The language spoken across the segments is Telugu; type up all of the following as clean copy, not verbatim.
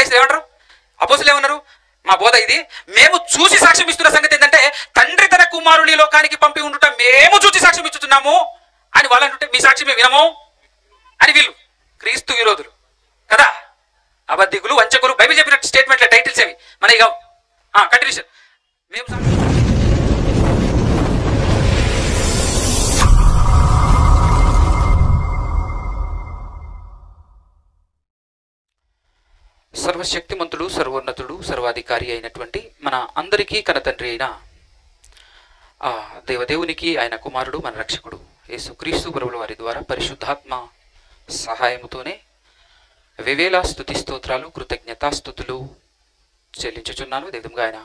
క్రైస్తవులు ఏమంటారు? అపోస్తులు ఏమన్నారు? మా బోధ ఇది, మేము చూసి సాక్ష్యం ఇస్తున్న సంగతి ఏంటంటే తండ్రి తన కుమారుని లోకానికి పంపి ఉండుట మేము చూసి సాక్ష్యం ఇస్తున్నాము అని వాళ్ళు అంటుంటే మీ సాక్ష్యం మేము వినము అని వీళ్ళు క్రీస్తు విరోధులు కదా, అబద్ధికులు, వంచకులు. బైబిల్ చెప్పినట్టు స్టేట్మెంట్ల టైటిల్స్ అవి మన ఇక కంటిన్యూషన్. మేము సర్వశక్తిమంతుడు, సర్వోన్నతుడు, సర్వాధికారి అయినటువంటి మన అందరికీ కనతండ్రి అయిన దేవదేవునికి, ఆయన కుమారుడు, మన రక్షకుడు యేసుక్రీస్తు ప్రభువుల వారి ద్వారా పరిశుద్ధాత్మ సహాయముతోనే వేవేల స్తుతి స్తోత్రాలు, కృతజ్ఞతాస్తుతులు చెల్లించుచున్నాను. దేవముగా ఆయన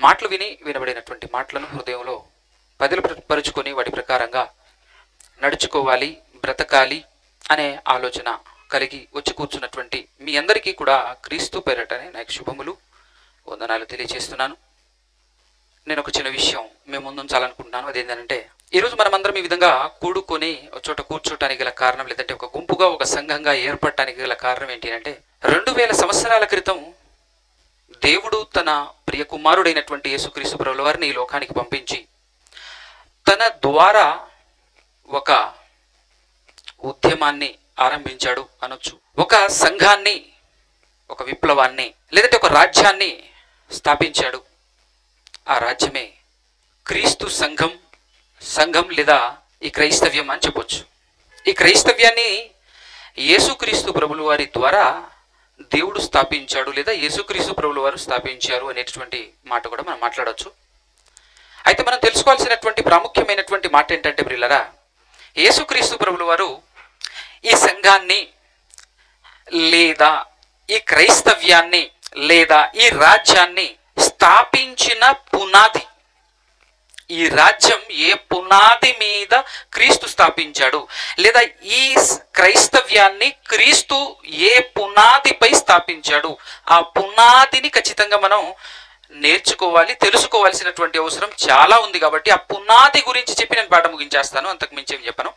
మాటలు వినబడినటువంటి మాటలను హృదయంలో పదిలపరుచుకొని వాటి ప్రకారంగా నడుచుకోవాలి, బ్రతకాలి అనే ఆలోచన కలిగి వచ్చి కూర్చున్నటువంటి మీ అందరికీ కూడా క్రీస్తు పేరటనే నాకు శుభములు, వందనాలు తెలియజేస్తున్నాను. నేను ఒక చిన్న విషయం మేము ముందు ఉంచాలనుకుంటున్నాను. అదేంటంటే ఈరోజు మనమందరం ఈ విధంగా కూడుకొని ఒక చోట కూర్చోటానికి గల కారణం, లేదంటే ఒక గుంపుగా, ఒక సంఘంగా ఏర్పడటానికి గల కారణం ఏంటి అంటే 2000 సంవత్సరాల క్రితం దేవుడు తన ప్రియ కుమారుడైనటువంటి యేసుక్రీస్తు ప్రభువుల వారిని ఈ లోకానికి పంపించి తన ద్వారా ఒక ఉద్యమాన్ని ఆరంభించాడు అనొచ్చు. ఒక సంఘాన్ని, ఒక విప్లవాన్ని, లేదంటే ఒక రాజ్యాన్ని స్థాపించాడు. ఆ రాజ్యమే క్రీస్తు సంఘం లేదా ఈ క్రైస్తవ్యం అని చెప్పొచ్చు. ఈ క్రైస్తవ్యాన్ని యేసుక్రీస్తు ప్రభువుల వారి ద్వారా దేవుడు స్థాపించాడు, లేదా యేసుక్రీస్తు ప్రభువుల వారు స్థాపించారు అనేటువంటి మాట కూడా మనం మాట్లాడవచ్చు. అయితే మనం తెలుసుకోవాల్సినటువంటి ప్రాముఖ్యమైనటువంటి మాట ఏంటంటే ప్రియులారా, యేసుక్రీస్తు ప్రభువుల వారు ఈ సంఘాన్ని లేదా ఈ క్రైస్తవ్యాన్ని లేదా ఈ రాజ్యాన్ని స్థాపించిన పునాది, ఈ రాజ్యం ఏ పునాది మీద క్రీస్తు స్థాపించాడు, లేదా ఈ క్రైస్తవ్యాన్ని క్రీస్తు ఏ పునాదిపై స్థాపించాడు, ఆ పునాదిని ఖచ్చితంగా మనం నేర్చుకోవాలి, తెలుసుకోవాల్సినటువంటి అవసరం చాలా ఉంది. కాబట్టి ఆ పునాది గురించి చెప్పి నేను పాఠం ముగించేస్తాను, అంతకు మించి ఏం చెప్పను.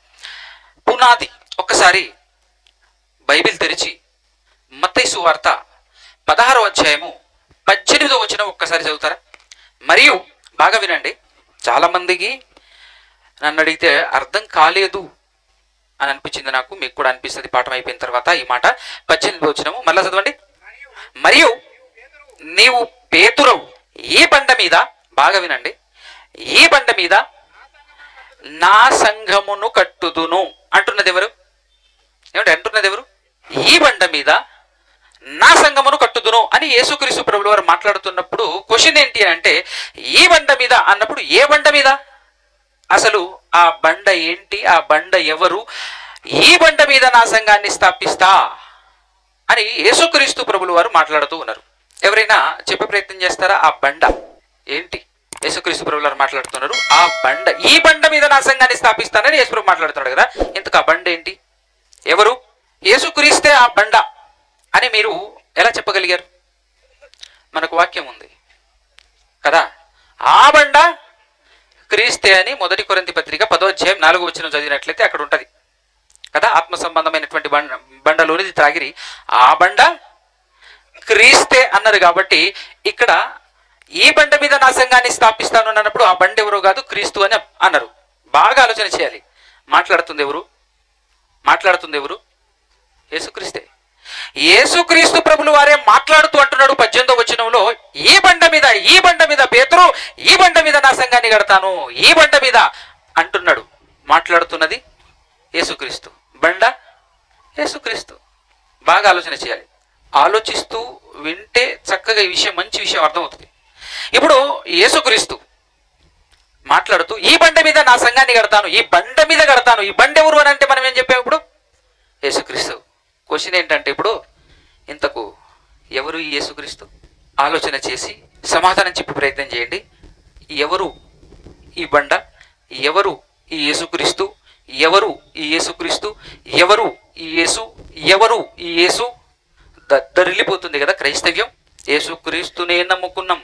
పునాది, ఒక్కసారి బైబిల్ తెరిచి మత్తయి సువార్త 16వ అధ్యాయము 18వ వచనం ఒక్కసారి చదువుతారా? మరియు బాగా వినండి, చాలామందికి నన్ను అడిగితే అర్థం కాలేదు అని అనిపించింది, నాకు మీకు కూడా అనిపిస్తుంది పాఠం అయిపోయిన తర్వాత. ఈ మాట 18వ వచనము మళ్ళా చదవండి. మరియు నీవు పేతురవు, ఈ బండ మీద, బాగా వినండి, ఈ బండ మీద నా సంఘమును కట్టుదును అంటున్నది ఎవరు? ఏమంటే అంటున్నది ఎవరు? ఈ బండ మీద నా సంఘమును కట్టుదును అని యేసుక్రీస్తు ప్రభువుల వారు మాట్లాడుతున్నప్పుడు క్వశ్చన్ ఏంటి అంటే, ఈ బండ మీద అన్నప్పుడు ఏ బండ మీద? అసలు ఆ బండ ఏంటి? ఆ బండ ఎవరు? ఈ బండ మీద నా సంఘాన్ని స్థాపిస్తా అని యేసుక్రీస్తు ప్రభువుల వారు మాట్లాడుతూ ఉన్నారు. ఎవరైనా చెప్పే ప్రయత్నం చేస్తారా? ఆ బండ ఏంటి? యేసుక్రీస్తు ప్రభువుల వారు మాట్లాడుతున్నారు, ఆ బండ, ఈ బండ మీద నా సంఘాన్ని స్థాపిస్తానని యేసు ప్రభు మాట్లాడుతున్నాడు కదా. ఇంతకు ఆ బండ ఏంటి? ఎవరు? యేసుక్రీస్తే ఆ బండ అని మీరు ఎలా చెప్పగలిగారు? మనకు వాక్యం ఉంది కదా, ఆ బండ క్రీస్తే అని 1 కొరింథీ పత్రిక 10వ అధ్యాయం 4వ వచనం చదివినట్లయితే అక్కడ ఉంటుంది కదా. ఆత్మ సంబంధమైనటువంటి బండలోనిది త్రాగిరి, ఆ బండ క్రీస్తే అన్నారు. కాబట్టి ఇక్కడ ఈ బండ మీద నా సంఘాన్ని స్థాపిస్తాను అన్నప్పుడు ఆ బండ ఎవరో కాదు, క్రీస్తు అని అన్నారు. బాగా ఆలోచన చేయాలి. మాట్లాడుతుంది ఎవరు? యేసుక్రీస్తే. యేసుక్రీస్తు ప్రభులు వారే మాట్లాడుతూ అంటున్నాడు 18వ వచనంలో, ఈ బండ మీద పేతురు, ఈ బండ మీద నా సంఘాన్ని కడతాను, ఈ బండ మీద అంటున్నాడు. మాట్లాడుతున్నది యేసుక్రీస్తు, బండ యేసుక్రీస్తు. బాగా ఆలోచన చేయాలి. ఆలోచిస్తూ వింటే చక్కగా ఈ విషయం, మంచి విషయం అర్థమవుతుంది. ఇప్పుడు యేసుక్రీస్తు మాట్లాడుతూ ఈ బండ మీద నా సంఘాన్ని కడతాను, ఈ బండ మీద కడతాను. ఈ బండ ఎవరు అని అంటే మనం ఏం చెప్పాము? ఇప్పుడు యేసుక్రీస్తు. క్వశ్చన్ ఏంటంటే ఇప్పుడు ఇంతకు ఎవరు ఈ యేసుక్రీస్తు? ఆలోచన చేసి సమాధానం చెప్పే ప్రయత్నం చేయండి. ఎవరు ఈ బండ? ఎవరు ఈ యేసుక్రీస్తు? ఎవరు ఈ యేసుక్రీస్తు? ఎవరు ఈ యేసు? ఎవరు ఈ యేసు? దద్దరిల్లిపోతుంది కదా క్రైస్తవ్యం. యేసుక్రీస్తునే నమ్ముకున్నాం.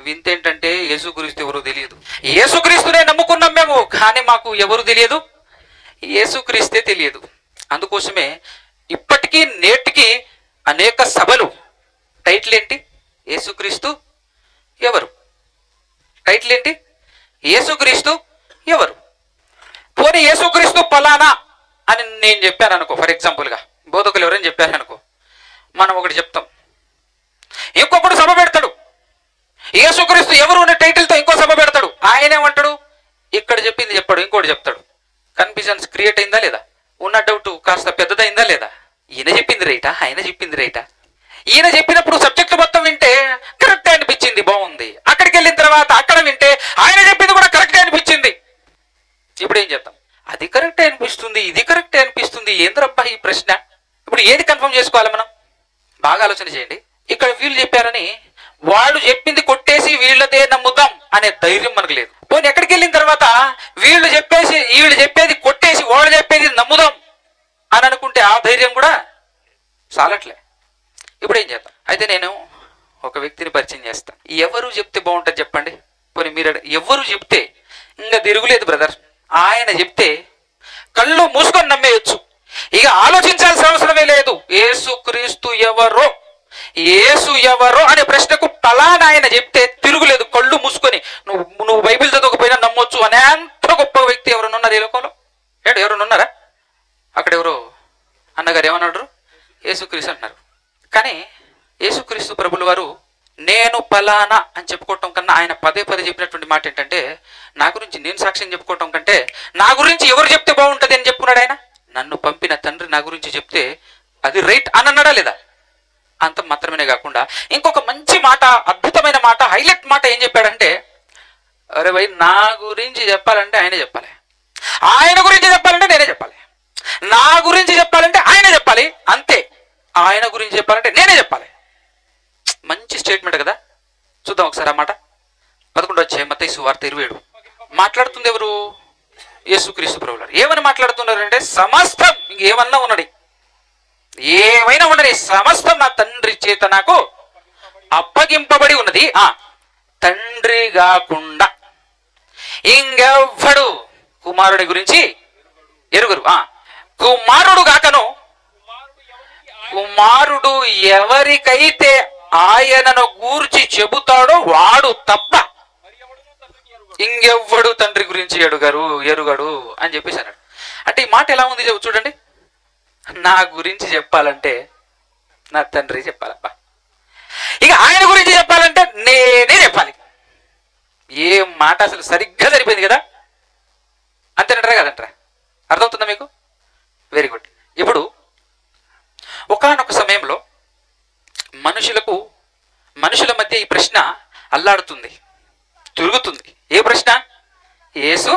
వింతేంటంటే యేసుక్రీస్తు ఎవరో తెలియదు. యేసుక్రీస్తునే నమ్ముకున్నాం మేము, కానీ మాకు ఎవరు తెలియదు? యేసుక్రీస్తే తెలియదు. అందుకోసమే ఇప్పటికీ నేటికి అనేక సభలు, టైటిల్ ఏంటి? యేసుక్రీస్తు ఎవరు? టైటిల్ ఏంటి? యేసుక్రీస్తు ఎవరు? పోనీ యేసుక్రీస్తు పలానా అని నేను చెప్పాను అనుకో, ఫర్ ఎగ్జాంపుల్గా బోధకులు ఎవరైనా చెప్పారు అనుకో, మనం ఒకటి చెప్తాం, ఇంకొకటి సభ పెడతాడు, యేసుక్రీస్తు ఎవరు అనే టైటిల్తో ఇంకో సభ పెడతాడు. ఆయన ఏమంటాడు? ఇక్కడ చెప్పింది చెప్పాడు, ఇంకోటి చెప్తాడు. కన్ఫ్యూజన్స్ క్రియేట్ అయిందా లేదా? ఉన్న డౌట్ కాస్త పెద్దదైందా లేదా? ఈయన చెప్పింది రైటా, ఆయన చెప్పింది రైటా? ఈయన చెప్పినప్పుడు సబ్జెక్ట్ మొత్తం వింటే కరెక్ట్ అనిపించింది, బాగుంది. అక్కడికి వెళ్ళిన తర్వాత అక్కడ వింటే ఆయన చెప్పింది కూడా కరెక్ట్ అనిపించింది. ఇప్పుడు ఏం చేద్దాం? అది కరెక్టే అనిపిస్తుంది, ఇది కరెక్టే అనిపిస్తుంది, ఏంద్రబ్బా ఈ ప్రశ్న? ఇప్పుడు ఏది కన్ఫర్మ్ చేసుకోవాలి మనం? బాగా ఆలోచన చేయండి. ఇక్కడ వీళ్ళు చెప్పారని వాళ్ళు చెప్పింది కొట్టేసి వీళ్ళదే నమ్ముదాం అనే ధైర్యం మనకు లేదు. పోనీ ఎక్కడికి వెళ్ళిన తర్వాత వీళ్ళు చెప్పేది కొట్టేసి వాళ్ళు చెప్పేది నమ్ముదాం అని అనుకుంటే ఆ ధైర్యం కూడా చాలట్లే. ఇప్పుడు ఏం చేద్దాం? అయితే నేను ఒక వ్యక్తిని పరిచయం చేస్తాను. ఎవరు చెప్తే బాగుంటుంది చెప్పండి? పోనీ మీరు ఎవరు చెప్తే ఇంకా తిరుగులేదు బ్రదర్, ఆయన చెప్తే కళ్ళు మూసుకొని నమ్మేయచ్చు, ఇక ఆలోచించాల్సిన అవసరమే లేదు. యేసుక్రీస్తు ఎవరో, యేసు ఎవరో అనే ప్రశ్నకు పలానా ఆయన చెప్తే తిరుగులేదు, కళ్ళు మూసుకొని నువ్వు బైబిల్ చదవకపోయినా నమ్మొచ్చు అనే అంత గొప్ప వ్యక్తి ఎవరైనా ఉన్నారు ఈ లోకంలో? ఎవరైనా ఉన్నారా? అక్కడ ఎవరో అన్నగారు ఏమన్నాడు? యేసుక్రీస్తు అంటున్నారు. కానీ యేసుక్రీస్తు ప్రభుల వారు నేను పలానా అని చెప్పుకోవటం కన్నా ఆయన పదే పదే చెప్పినటువంటి మాట ఏంటంటే, నా గురించి నేను సాక్ష్యం చెప్పుకోవటం కంటే నా గురించి ఎవరు చెప్తే బాగుంటుంది అని చెప్పుకున్నాడు ఆయన. నన్ను పంపిన తండ్రి నా గురించి చెప్తే అది రైట్ అని అన్నాడా లేదా? అంత మాత్రమే కాకుండా ఇంకొక మంచి మాట, అద్భుతమైన మాట, హైలైట్ మాట ఏం చెప్పాడంటే, అరే భయ్ నా గురించి చెప్పాలంటే ఆయనే చెప్పాలి, ఆయన గురించి చెప్పాలంటే నేనే చెప్పాలి, నా గురించి చెప్పాలంటే ఆయనే చెప్పాలి, అంతే. ఆయన గురించి చెప్పాలంటే నేనే చెప్పాలి. మంచి స్టేట్మెంట్ కదా? చూద్దాం ఒకసారి ఆ మాట. 11వ అధ్యాయం మత్తయి సువార్త 27. మాట్లాడుతుంది ఎవరు? యేసుక్రీస్తు ప్రభువు. ఏమని మాట్లాడుతున్నారు అంటే, సమస్తం, ఇంకేమన్నా ఉన్నది, ఏమైనా ఉండని, సమస్తం నా తండ్రి చేత నాకు అప్పగింపబడి ఉన్నది. తండ్రి కాకుండా ఇంకెవ్వడు కుమారుడి గురించి ఎరుగురు. కుమారుడు కాకను కుమారుడు ఎవరికైతే ఆయనను గూర్చి చెబుతాడో వాడు తప్ప ఇంకెవ్వడు తండ్రి గురించి ఎరుగడు అని చెప్పేసి అన్నాడు. అంటే ఈ మాట ఎలా ఉంది చూడండి. నా గురించి చెప్పాలంటే నా తండ్రి చెప్పాలబ్బా, ఇక ఆయన గురించి చెప్పాలంటే నేనే చెప్పాలి. ఏ మాట అసలు సరిగ్గా సరిపోయింది కదా? అంతేనంటారా కదంటారా? అర్థమవుతుందా మీకు? Very good. ఇప్పుడు ఒకానొక సమయంలో మనుషుల మధ్య ఈ ప్రశ్న అల్లాడుతుంది, తిరుగుతుంది. ఏ ప్రశ్న? యేసు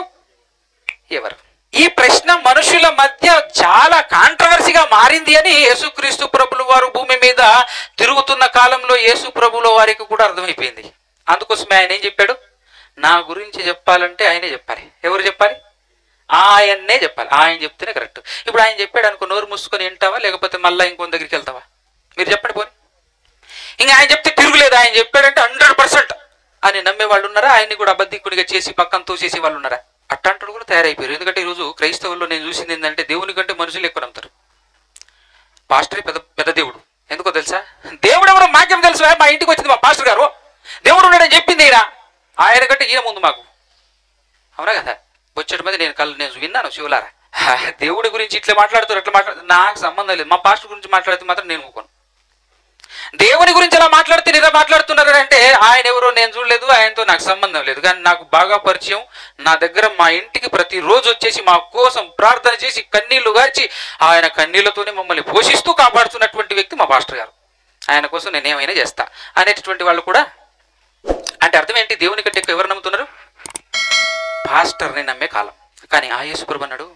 ఎవరు? ఈ ప్రశ్న మనుషుల మధ్య చాలా కాంట్రవర్సీగా మారింది అని యేసుక్రీస్తు ప్రభుల వారు భూమి మీద తిరుగుతున్న కాలంలో యేసు ప్రభుల వారికి కూడా అర్థమైపోయింది. అందుకోసమే ఆయన ఏం చెప్పాడు? నా గురించి చెప్పాలంటే ఆయనే చెప్పాలి. ఎవరు చెప్పాలి? ఆయన్నే చెప్పాలి. ఆయన చెప్తేనే కరెక్ట్. ఇప్పుడు ఆయన చెప్పాడు అనుకో, నోరు మూసుకొని వింటావా లేకపోతే మళ్ళీ ఇంకొక దగ్గరికి వెళ్తావా? మీరు చెప్పండి పోనీ. ఇంకా ఆయన చెప్తే తిరుగులేదు, ఆయన చెప్పాడంటే 100% అని నమ్మే వాళ్ళు ఉన్నారా? ఆయన్ని కూడా అబద్ధికుడిగా చేసి పక్కన తోసేసి వాళ్ళు ఉన్నారా? అట్లాంటి కూడా తయారైపోయారు. ఎందుకంటే ఈరోజు క్రైస్తవుల్లో నేను చూసింది ఏంటంటే, దేవుని కంటే మనుషులు ఎక్కువ నమ్ముతారు. పాస్టరే పెద్ద దేవుడు. ఎందుకో తెలుసా? దేవుడు ఎవరో మాకేం తెలుసు? మా ఇంటికి వచ్చింది మా పాస్టర్ గారు, దేవుడు ఉన్నాడని చెప్పింది ఈయన, ఆయన కంటే ఈయన ముందు మాకు. అవునా కదా? వచ్చేటి మీద నేను విన్నాను శివులారా, దేవుడి గురించి ఇట్లా మాట్లాడుతారు అట్లా మాట్లాడుతారు, నాకు సంబంధం లేదు. మా పాస్టర్ గురించి మాట్లాడితే మాత్రం నేను ఊకోను. దేవుని గురించి ఎలా మాట్లాడితే ఇలా మాట్లాడుతున్నారు అంటే, ఆయన ఎవరో నేను చూడలేదు, ఆయనతో నాకు సంబంధం లేదు, కానీ నాకు బాగా పరిచయం. నా దగ్గర మా ఇంటికి ప్రతిరోజు వచ్చేసి మా కోసం ప్రార్థన చేసి కన్నీళ్లు గార్చి ఆయన కన్నీళ్లతోనే మమ్మల్ని పోషిస్తూ కాపాడుతున్నటువంటి వ్యక్తి మా పాస్టర్ గారు. ఆయన కోసం నేను ఏమైనా చేస్తా అనేటటువంటి వాళ్ళు కూడా. అంటే అర్థం ఏంటి? దేవుని కంటే ఎక్కువ ఎవరు నమ్ముతున్నారు? పాస్టర్ని నమ్మే కాలం. కానీ ఆ యేసు ప్రభు అన్నాడు,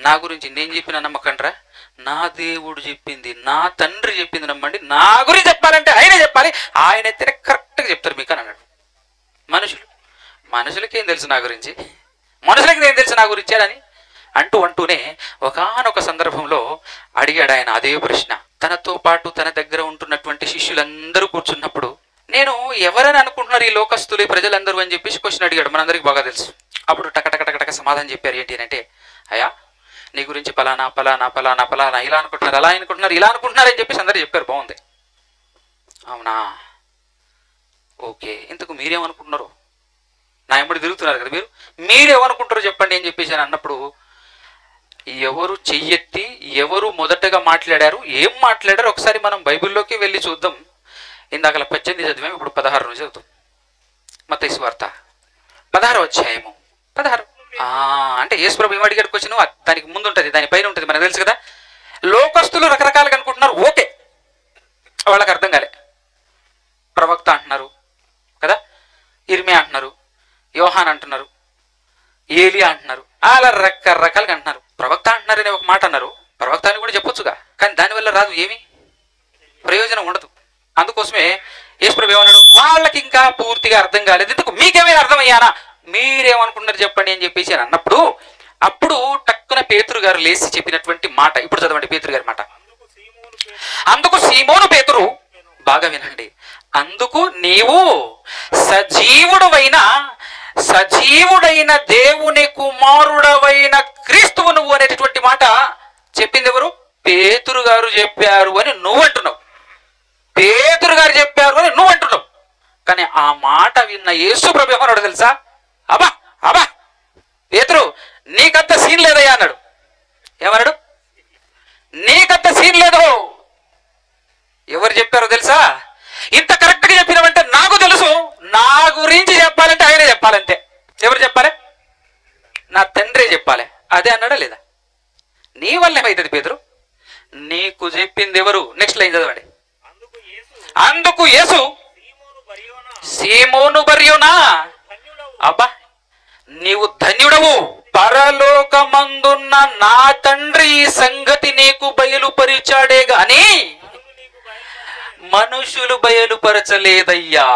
నా గురించి నేను చెప్పిన నమ్మకండ్రా, నా దేవుడు చెప్పింది, నా తండ్రి చెప్పింది నమ్మండి. నా గురించి చెప్పాలంటే ఆయనే చెప్పాలి, ఆయన అయితేనే కరెక్ట్గా చెప్తారు మీకు అని అన్నాడు. మనుషులకేం తెలుసు నా గురించి, మనుషులకి ఏం తెలుసు నా గురించి అని అంటూనే ఒకానొక సందర్భంలో అడిగాడు ఆయన అదే ప్రశ్న. తనతో పాటు తన దగ్గర ఉంటున్నటువంటి శిష్యులందరూ కూర్చున్నప్పుడు, నేను ఎవరని అనుకుంటున్నారు ఈ లోకస్తులు, ప్రజలందరూ అని చెప్పేసి క్వశ్చన్ అడిగాడు. మనందరికీ బాగా తెలుసు. అప్పుడు టకటక సమాధానం చెప్పారు. ఏంటి అంటే, అయ్యా నీ గురించి పలానా పలానా పలానా పలానా ఇలా అనుకుంటున్నారు, అలా అనుకుంటున్నారు, ఇలా అనుకుంటున్నారు అని చెప్పేసి అందరూ చెప్పారు. బాగుంది. అవునా, ఓకే. ఇంతకు మీరేమనుకుంటున్నారు? నా ఎమ్మడి తిరుగుతున్నారు కదా మీరేమనుకుంటారో చెప్పండి అని చెప్పేసి అని అన్నప్పుడు ఎవరు చెయ్యెత్తి ఎవరు మొదటగా మాట్లాడారు, ఏం మాట్లాడారు ఒకసారి మనం బైబిల్లోకి వెళ్ళి చూద్దాం. ఇందాక 18 చదివాం, ఇప్పుడు 16 నుంచి చదువుతాం. మత్తయి సువార్త 16వ అధ్యాయము 16. అంటే యేసుప్రభు ఏం అడిగాడు క్వశ్చన్, దానికి ముందు ఉంటుంది, దానిపైన ఉంటుంది, మనకు తెలుసు కదా. లోకస్తులు రకరకాలుగా అనుకుంటున్నారు, ఓకే, వాళ్ళకి అర్థం కాలే. ప్రవక్త అంటున్నారు కదా, ఇర్మియా అంటున్నారు, యోహాన్ అంటున్నారు, ఏలియా అంటున్నారు, అలా రకరకాలుగా అంటున్నారు. ప్రవక్త అంటున్నారనే ఒక మాట అన్నారు, ప్రవక్త అని కూడా చెప్పొచ్చుగా, కానీ దానివల్ల రాదు, ఏమి ప్రయోజనం ఉండదు. అందుకోసమే యేసుప్రభు ఏమన్నాడు, వాళ్ళకి ఇంకా పూర్తిగా అర్థం కాలేదు, ఇందుకు మీకేమైనా అర్థమయ్యానా, మీరేమనుకుంటున్నారు చెప్పండి అని చెప్పేసి అని అన్నప్పుడు అప్పుడు టక్కున పేతురు గారు లేచి చెప్పినటువంటి మాట ఇప్పుడు చదవండి. పేతురు గారి మాట. అందుకు సీమోను పేతురు, బాగా వినండి, అందుకు నీవు సజీవుడైన దేవుని కుమారుడవైన క్రీస్తువు నువ్వు అనేటటువంటి మాట చెప్పింది ఎవరు? పేతురు గారు చెప్పారు అని నువ్వు అంటున్నావు. పేతురు గారు చెప్పారు అని నువ్వు అంటున్నావు. కానీ ఆ మాట విన్న యేసు ప్రభు ఏమన్నాడు తెలుసా? అబ్బా అబ్బా పేతురు, నీకంత సీన్ లేదయ్యా అన్నాడు. ఏమన్నాడు? నీకంత సీన్ లేదు. ఎవరు చెప్పారో తెలుసా? ఇంత కరెక్ట్గా చెప్పినామంటే నాకు తెలుసు, నా గురించి చెప్పాలంటే ఆయనే చెప్పాలంతే. ఎవరు చెప్పాలి? నా తండ్రే చెప్పాలి. అదే అన్నాడా లేదా? నీ వల్ల ఏమవుతుంది పేతురు? నీకు చెప్పింది ఎవరు? నెక్స్ట్ లైన్ చదవండి. అందుకు యేసు, సీమోను బర్యోనా, అబ్బా నీవు ధన్యుడవు, పరలోకమందున్న నా తండ్రి ఈ సంగతి నీకు బయలుపరిచాడే గాని మనుషులు బయలుపరచలేదయ్యా.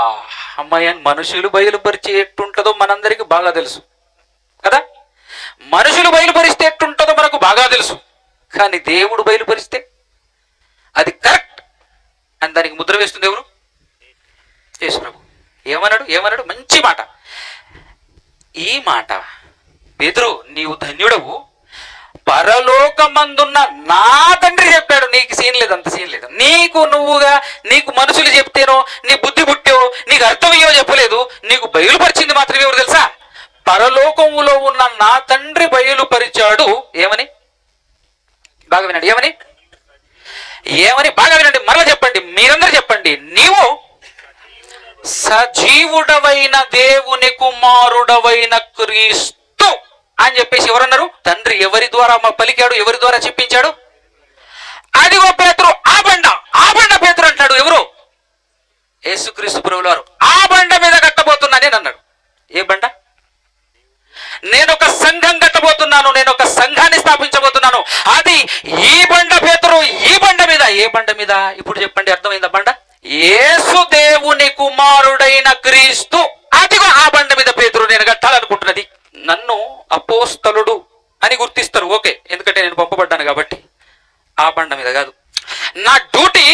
అమ్మాయి, మనుషులు బయలుపరిచే ఎట్టుంటుందో మనందరికీ బాగా తెలుసు కదా. మనుషులు బయలుపరిస్తే ఎట్టుంటుందో మనకు బాగా తెలుసు. కానీ దేవుడు బయలుపరిస్తే అది కరెక్ట్ అని దానికి ముద్ర వేస్తుంది ఎవరు? యేసు ప్రభు. ఏమన్నాడు? మంచి మాట. ఈ మాట, పేతురు నీవు ధన్యుడవు, పరలోకమందున్న నా తండ్రి చెప్పాడు. నీకు సీన్ లేదు, అంత సీన్ లేదు. నీకు మనుషులు చెప్తేనో, నీ బుద్ధి పుట్టో, నీకు అర్థమయ్యో చెప్పలేదు. నీకు బయలుపరిచింది మాత్రమే ఎవరు తెలుసా? పరలోకములో ఉన్న నా తండ్రి బయలుపరిచాడు. ఏమని? బాగా వినండి. ఏమని బాగా వినండి, మరలా చెప్పండి, మీరందరూ చెప్పండి. నీవు సజీవుడవైన దేవుని కుమారుడవైన క్రీస్తు అని చెప్పేసి ఎవరన్నారు? తండ్రి ఎవరి ద్వారా పలికాడు, ఎవరి ద్వారా చెప్పించాడు? అదిగో పేతురు, ఆ బండ పేతురు అంటాడు. ఎవరు? యేసుక్రీస్తు ప్రభువుల వారు. ఆ బండ మీద కట్టబోతున్నా నేను అన్నాడు. ఏ బండ? నేను ఒక సంఘం కట్టబోతున్నాను, నేను ఒక సంఘాన్ని స్థాపించబోతున్నాను. అది ఈ బండ పేతురు. ఈ బండ మీద, ఏ బండ మీద? ఇప్పుడు చెప్పండి, అర్థమైందా బండ? యేసు దేవుని కుమారుడైన క్రీస్తు. అదిగో ఆ బండ మీద పేతురు నేను కట్టాలనుకుంటున్నది. నన్ను అపోస్తలుడు అని గుర్తిస్తారు, ఓకే, ఎందుకంటే నేను పంపబడ్డాను కాబట్టి. ఆ బండ మీద కాదు. నా డ్యూటీ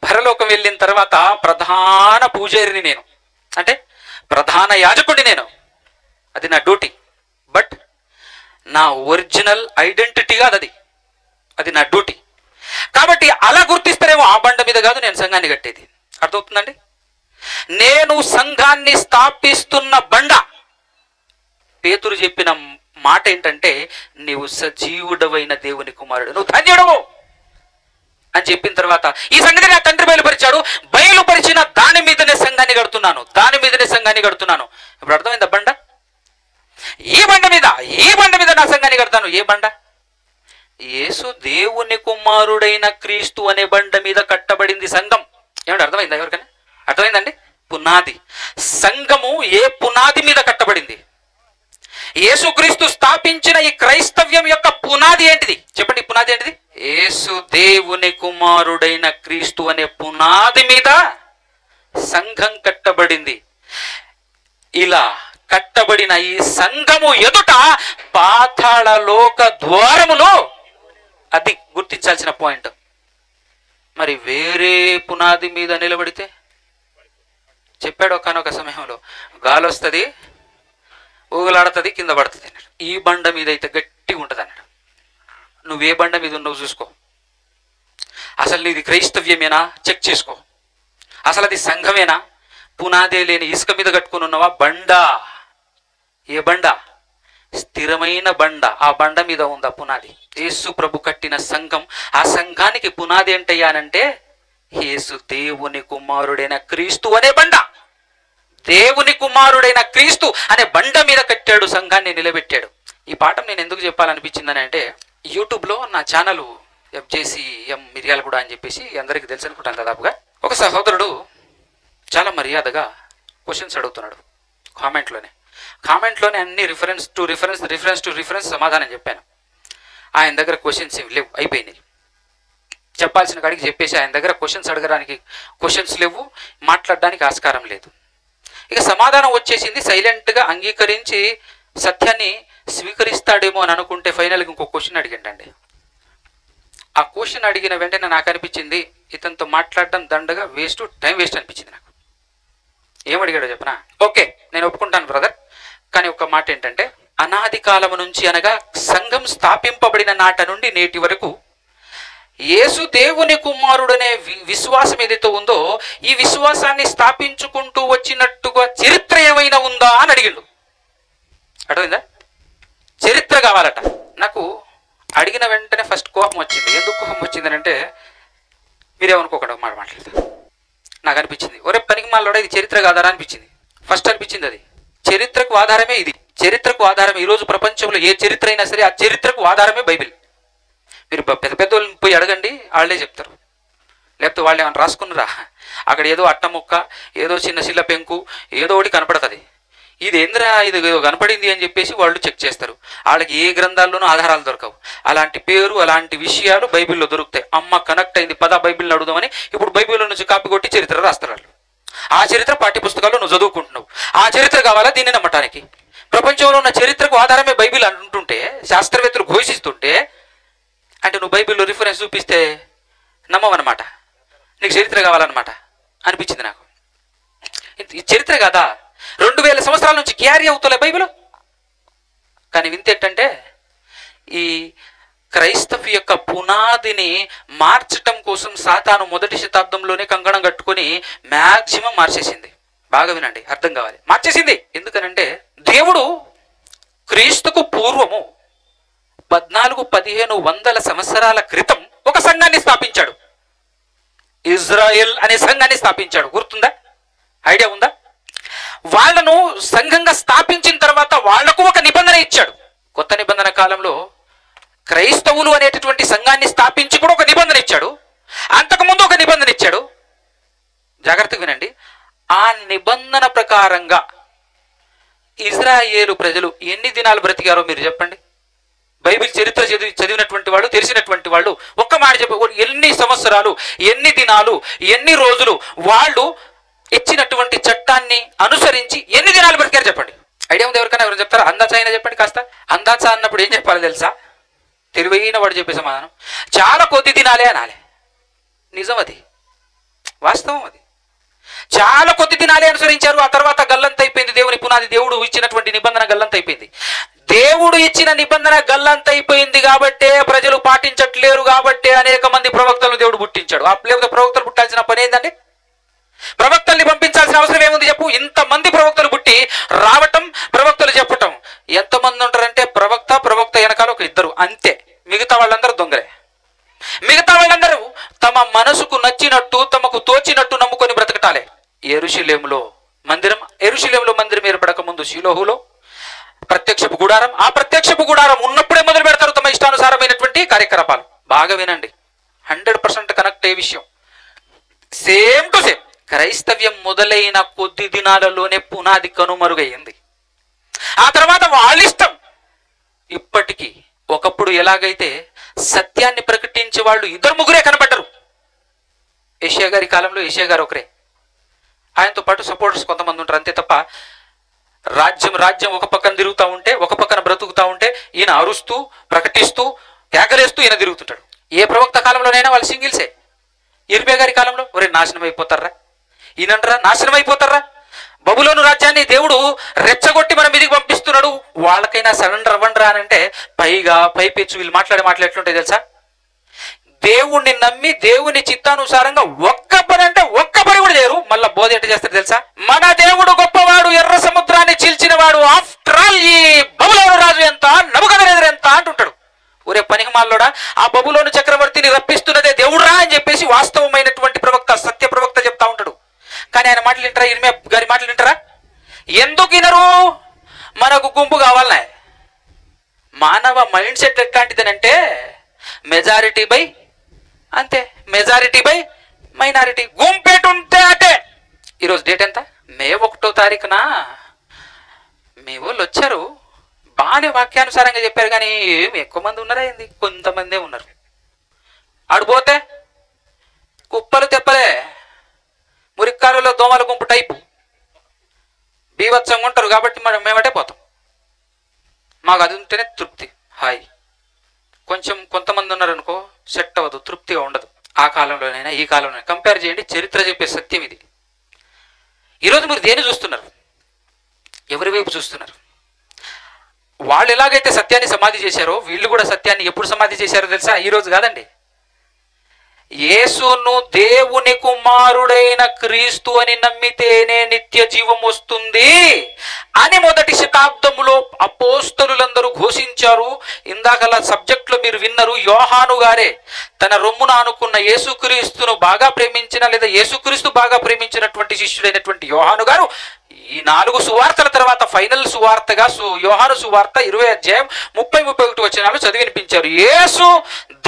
పరలోకం వెళ్ళిన తర్వాత ప్రధాన పూజారిని నేను, అంటే ప్రధాన యాజకుడిని నేను. అది నా డ్యూటీ. బట్ నా ఒరిజినల్ ఐడెంటిటీ కాదు అది. అది నా డ్యూటీ. కాబట్టి అలా గుర్తిస్తారేమో. ఆ బండ మీద కాదు నేను సంఘాన్ని కట్టేది. అర్థమవుతుందండి? నేను సంఘాన్ని స్థాపిస్తున్న బండ. పేతురు చెప్పిన మాట ఏంటంటే, నీవు సజీవుడవైన దేవుని కుమారుడు, నువ్వు ధన్యుడవు అని చెప్పిన తర్వాత ఈ సంగతి నా తండ్రి బయలుపరిచాడు. బయలుపరిచిన దాని మీదనే సంఘాన్ని కడుతున్నాను, ఇప్పుడు అర్థమైందా బండ? ఈ బండ మీద నా సంఘాన్ని కడతాను. ఏ బండ? యేసు దేవుని కుమారుడైన క్రీస్తు అనే బండ మీద కట్టబడింది సంఘం. ఏమంటే అర్థమైందా? ఎవరికైనా అర్థమైందండి? పునాది. సంఘము ఏ పునాది మీద కట్టబడింది? యేసుక్రీస్తు స్థాపించిన ఈ క్రైస్తవ్యం యొక్క పునాది ఏంటిది? చెప్పండి, పునాది ఏంటిది? యేసు దేవుని కుమారుడైన క్రీస్తు అనే పునాది మీద సంఘం కట్టబడింది. ఇలా కట్టబడిన ఈ సంఘము ఎదుట పాతాళ లోక ద్వారములో, అది గుర్తించాల్సిన పాయింట్. మరి వేరే పునాది మీద నిలబడితే చెప్పాడు ఒకనొక సమయంలో, గాలి వస్తుంది, ఊగలాడుతుంది, కింద పడుతుంది అన్నాడు. ఈ బండ మీద అయితే గట్టిగా ఉంటుంది అన్నాడు. నువ్వే బండ మీద ఉన్నావు చూసుకో. అసలు నీది క్రైస్తవ్యమేనా చెక్ చేసుకో. అసలు అది సంఘమేనా? పునాదే లేని ఇసుక మీద కట్టుకుని ఉన్నవా? బండ. ఏ బండ? స్థిరమైన బండ. ఆ బండ మీద ఉందా పునాది? యేసు ప్రభు కట్టిన సంఘం. ఆ సంఘానికి పునాది ఏంటయ్యానంటే యేసు దేవుని కుమారుడైన క్రీస్తు అనే బండ. దేవుని కుమారుడైన క్రీస్తు అనే బండ మీద కట్టాడు, సంఘాన్ని నిలబెట్టాడు. ఈ పాఠం నేను ఎందుకు చెప్పాలనిపించిందని అంటే, యూట్యూబ్లో నా ఛానల్ FJCM మిర్యాలగూడ అని చెప్పేసి అందరికీ తెలుసు అనుకుంటాను దాదాపుగా. ఒక సహోదరుడు చాలా మర్యాదగా క్వశ్చన్స్ అడుగుతున్నాడు కామెంట్లోనే అన్ని రిఫరెన్స్ టు రిఫరెన్స్ సమాధానం చెప్పాను. ఆయన దగ్గర క్వశ్చన్స్ ఏమి లేవు, అయిపోయినాయి. చెప్పాల్సిన కాడికి చెప్పేసి ఆయన దగ్గర క్వశ్చన్స్ అడగడానికి క్వశ్చన్స్ లేవు, మాట్లాడడానికి ఆస్కారం లేదు. ఇక సమాధానం వచ్చేసింది. సైలెంట్గా అంగీకరించి సత్యాన్ని స్వీకరిస్తాడేమో అని అనుకుంటే ఫైనల్గా ఇంకో క్వశ్చన్ అడిగిండండి. ఆ క్వశ్చన్ అడిగిన వెంటనే నాకు అనిపించింది ఇతనితో మాట్లాడడం దండగా టైం వేస్ట్ అనిపించింది నాకు. ఏమడిగాడో చెప్పనా? ఓకే, నేను ఒప్పుకుంటాను బ్రదర్, కానీ ఒక మాట ఏంటంటే, అనాది కాలము నుంచి అనగా సంఘం స్థాపింపబడిన నాట నుండి నేటి వరకు యేసు దేవుని కుమారుడనే విశ్వాసం ఏదైతే ఉందో, ఈ విశ్వాసాన్ని స్థాపించుకుంటూ వచ్చినట్టుగా చరిత్ర ఏమైనా ఉందా అని అడిగిండు. అర్థమైందా? చరిత్ర కావాలట. నాకు అడిగిన వెంటనే ఫస్ట్ కోపం వచ్చింది. ఎందుకు కోపం వచ్చిందని అంటే, మీరేమనుకోకుండా మాట మాట్లాడతారు. నాకు అనిపించింది, ఒరే పనికి మాలోడా, ఇది చరిత్ర కాదారా అనిపించింది. ఫస్ట్ అనిపించింది అది. చరిత్రకు ఆధారమే ఇది. చరిత్రకు ఆధారమే ఈరోజు ప్రపంచంలో ఏ చరిత్ర అయినా సరే, ఆ చరిత్రకు ఆధారమే బైబిల్. మీరు పెద్ద పెద్ద వాళ్ళని పోయి అడగండి, వాళ్ళే చెప్తారు. లేకపోతే వాళ్ళు ఏమైనా రాసుకున్నారా? అక్కడ ఏదో అట్ట ముక్క, ఏదో చిన్న పెంకు, ఏదో ఒకటి కనపడుతుంది. ఇది ఏంద్రా, ఇది కనపడింది అని చెప్పేసి వాళ్ళు చెక్ చేస్తారు. వాళ్ళకి ఏ గ్రంథాల్లోనూ ఆధారాలు దొరకవు. అలాంటి పేరు, అలాంటి విషయాలు బైబిల్లో దొరుకుతాయి. అమ్మ కనెక్ట్ అయింది, పద బైబిల్ని అడుగుదామని ఇప్పుడు బైబిల్లో నుంచి కాపీ కొట్టి చరిత్ర రాస్తారు వాళ్ళు. ఆ చరిత్ర పాఠ్యపుస్తకాల్లో నువ్వు చదువుకుంటున్నావు. ఆ చరిత్ర కావాలా దీన్ని నమ్మటానికి? ప్రపంచంలో ఉన్న చరిత్రకు ఆధారమే బైబిల్ అంటుంటే, శాస్త్రవేత్తలు ఘోషిస్తుంటే, అంటే నువ్వు బైబిల్లో రిఫరెన్స్ చూపిస్తే నమ్మవన్నమాట. నీకు చరిత్ర కావాలన్నమాట అనిపించింది నాకు. ఈ చరిత్ర కాదా? 2000 సంవత్సరాల నుంచి క్యారీ అవుతలే బైబిల్. కానీ వింత ఏంటంటే, ఈ క్రైస్తవ యొక్క పునాదిని మార్చటం కోసం సాతాను మొదటి శతాబ్దంలోనే కంకణం కట్టుకొని మ్యాక్సిమం మార్చేసింది. బాగా వినండి, అర్థం కావాలి. మార్చేసింది. ఎందుకనంటే, దేవుడు క్రీస్తుకు పూర్వము 1400-1500 సంవత్సరాల క్రితం ఒక సంఘాన్ని స్థాపించాడు. ఇజ్రాయెల్ అనే సంఘాన్ని స్థాపించాడు. గుర్తుందా? ఐడియా ఉందా? వాళ్లను సంఘంగా స్థాపించిన తర్వాత వాళ్లకు ఒక నిబంధన ఇచ్చాడు. కొత్త నిబంధన కాలంలో క్రైస్తవులు అనేటటువంటి సంఘాన్ని స్థాపించి కూడా ఒక నిబంధన ఇచ్చాడు. అంతకుముందు ఒక నిబంధన ఇచ్చాడు. జాగ్రత్తగా వినండి. ఆ నిబంధన ప్రకారంగా ఇజ్రాయేలు ప్రజలు ఎన్ని దినాలు బ్రతికారో మీరు చెప్పండి. బైబిల్ చరిత్ర చదివినటువంటి వాళ్ళు, తెలిసినటువంటి వాళ్ళు ఒక్క మాట చెప్ప, ఎన్ని సంవత్సరాలు, ఎన్ని దినాలు, ఎన్ని రోజులు వాళ్ళు ఇచ్చినటువంటి చట్టాన్ని అనుసరించి ఎన్ని దినాలు బ్రతికారు చెప్పండి. ఐడియా ఉంది ఎవరికైనా? ఎవరు చెప్తారా? అందాచా అయినా చెప్పండి కాస్త. అందాచా అన్నప్పుడు ఏం చెప్పాలి తెలుసా? తెలివైన వాడు చెప్పే సమాధానం చాలా కొద్ది దినాలే అనాలి. నిజం, అది వాస్తవం. అది చాలా కొద్ది దినాలే అనుసరించారు. ఆ తర్వాత గల్లంతైపోయింది దేవుని పునాది. దేవుడు ఇచ్చినటువంటి నిబంధన గల్లంతైపోయింది. దేవుడు ఇచ్చిన నిబంధన గల్లంతైపోయింది కాబట్టే ప్రజలు పాటించట్లేరు. కాబట్టే అనేక మంది ప్రవక్తలను దేవుడు పుట్టించాడు. లేకపోతే ప్రవక్తలు పుట్టాల్సిన పని ఏందండి? ప్రవక్తల్ని పంపించాల్సిన అవసరం ఏముంది చెప్పు? ఇంతమంది ప్రవక్తలు పుట్టి రావటం, ప్రవక్తలు చెప్పటం. ఎంతమంది ఉంటారంటే ప్రవక్త వెనకాల ఒక ఇద్దరు అంతే. మిగతా వాళ్ళందరూ దొంగలే. మిగతా వాళ్ళందరూ తమ మనసుకు నచ్చినట్టు, తమకు తోచినట్టు నమ్ముకొని బ్రతకటాలే. యెరూషలేములో మందిరం ఏర్పడక ముందు షిలోహులో ప్రత్యక్షపు గుడారం, ఆ ప్రత్యక్షపు గుడారం ఉన్నప్పుడే మొదలు పెడతారు తమ ఇష్టానుసారమైనటువంటి కార్యకలాపాలు. బాగా వినండి, 100% కనెక్ట్ అయ్యే విషయం. సేమ్ టు సేమ్ క్రైస్తవ్యం మొదలైన కొద్ది దినాలలోనే పునాది కనుమరుగయ్యింది. ఆ తర్వాత వాళ్ళిష్టం. ఇప్పటికీ ఒకప్పుడు ఎలాగైతే సత్యాన్ని ప్రకటించే వాళ్ళు 2-3 కనబడ్డరు. ఏషియా గారి కాలంలో ఏషియా గారు ఒకరే, ఆయనతో పాటు సపోర్టర్స్ కొంతమంది ఉంటారు, అంతే తప్ప రాజ్యం ఒక పక్కన తిరుగుతూ ఉంటే, ఒక పక్కన బ్రతుకుతూ ఉంటే ఈయన అరుస్తూ, ప్రకటిస్తూ, కేకలేస్తూ ఈయన తిరుగుతుంటాడు. ఏ ప్రవక్త కాలంలోనైనా వాళ్ళు సింగిల్సే. ఇర్మియా గారి కాలంలో ఒరే నాశనం అయిపోతారా, ఈయనంటారా నాశనం అయిపోతారా, బబులోను రాజ్యాన్ని దేవుడు రెచ్చగొట్టి మన మీదికి పంపిస్తున్నాడు, వాళ్ళకైనా సరెండర్ అవ్వండిరా అని అంటే పైపెచ్చు వీళ్ళు మాట్లాడే ఎట్లుంటాయి తెలుసా? దేవుణ్ణి నమ్మి దేవుని చిత్తానుసారంగా ఒక్క పని అంటే ఒక్క పని కూడా చేయరు. మోదీ ఎట్ట చేస్తాడు తెలుసా? మన దేవుడు గొప్పవాడు, ఎర్ర సముద్రాన్ని చీల్చిన వాడు, ఆఫ్టర్ ఆల్ ఈ బబులోను రాజు ఎంత, నబుకద్నెజరు ఎంత అంటుంటాడు. ఒరే పనికిమాలోడా, ఆ బబులోను చక్రవర్తిని రప్పిస్తున్నదే దేవుడురా అని చెప్పేసి వాస్తవమైనటువంటి ప్రవక్త, సత్య ప్రవక్త చెప్తా ఉంటాడు. కానీ ఆయన మాటలు వింటారా? ఇర్మియా గారి మాటలు వింటారా? ఎందుకు వినరు? మనకు గుంపు కావాలనే. మానవ మైండ్ సెట్ ఎట్లాంటిదనంటే మెజారిటీ బై అంతే, మెజారిటీ బై మైనారిటీ. గుంపేటు ఉంటే అటే. ఈరోజు డేట్ ఎంత? మే 1వ తారీఖున మీ వాళ్ళు వచ్చారు, బాగానే వాక్యానుసారంగా చెప్పారు, కానీ ఎక్కువ మంది ఉన్నారా ఏంది? కొంతమందే ఉన్నారు. ఆడిపోతే కుప్పలు తెప్పలే, మురిక్కాలలో దోమల గుంపు టైపు బీభత్సంగా ఉంటారు. కాబట్టి మనం మేమటే పోతాం. మాకు అది ఉంటేనే తృప్తి, హాయ్. కొంచెం కొంతమంది ఉన్నారనుకో సెట్ అవ్వదు, తృప్తిగా ఉండదు. ఆ కాలంలోనైనా ఈ కాలంలోనైనా కంపేర్ చేయండి. చరిత్ర చెప్పే సత్యం ఇది. ఈరోజు మీరు దేన్ని చూస్తున్నారు? ఎవరి వైపు చూస్తున్నారు? వాళ్ళు ఎలాగైతే సత్యాన్ని సమాధి చేశారో వీళ్ళు కూడా సత్యాన్ని ఎప్పుడు సమాధి చేశారో తెలుసా? ఈరోజు కాదండి. యేసును దేవుని కుమారుడైన క్రీస్తు అని నమ్మితేనే నిత్య జీవం వస్తుంది అని మొదటి శతాబ్దములో అపోస్తలులందరూ ఘోషించారు. ఇందాకలా సబ్జెక్ట్లో మీరు విన్నారు. యోహాను గారే తన రొమ్మున అనుకున్న యేసుక్రీస్తును బాగా ప్రేమించిన, లేదా యేసుక్రీస్తు బాగా ప్రేమించినటువంటి శిష్యుడైనటువంటి యోహాను గారు ఈ 4 సువార్తల తర్వాత ఫైనల్ సువార్తగా యోహాను సువార్త 20 అధ్యాయం 30-31 వచనాలు చదివి వినిపించారు. యేసు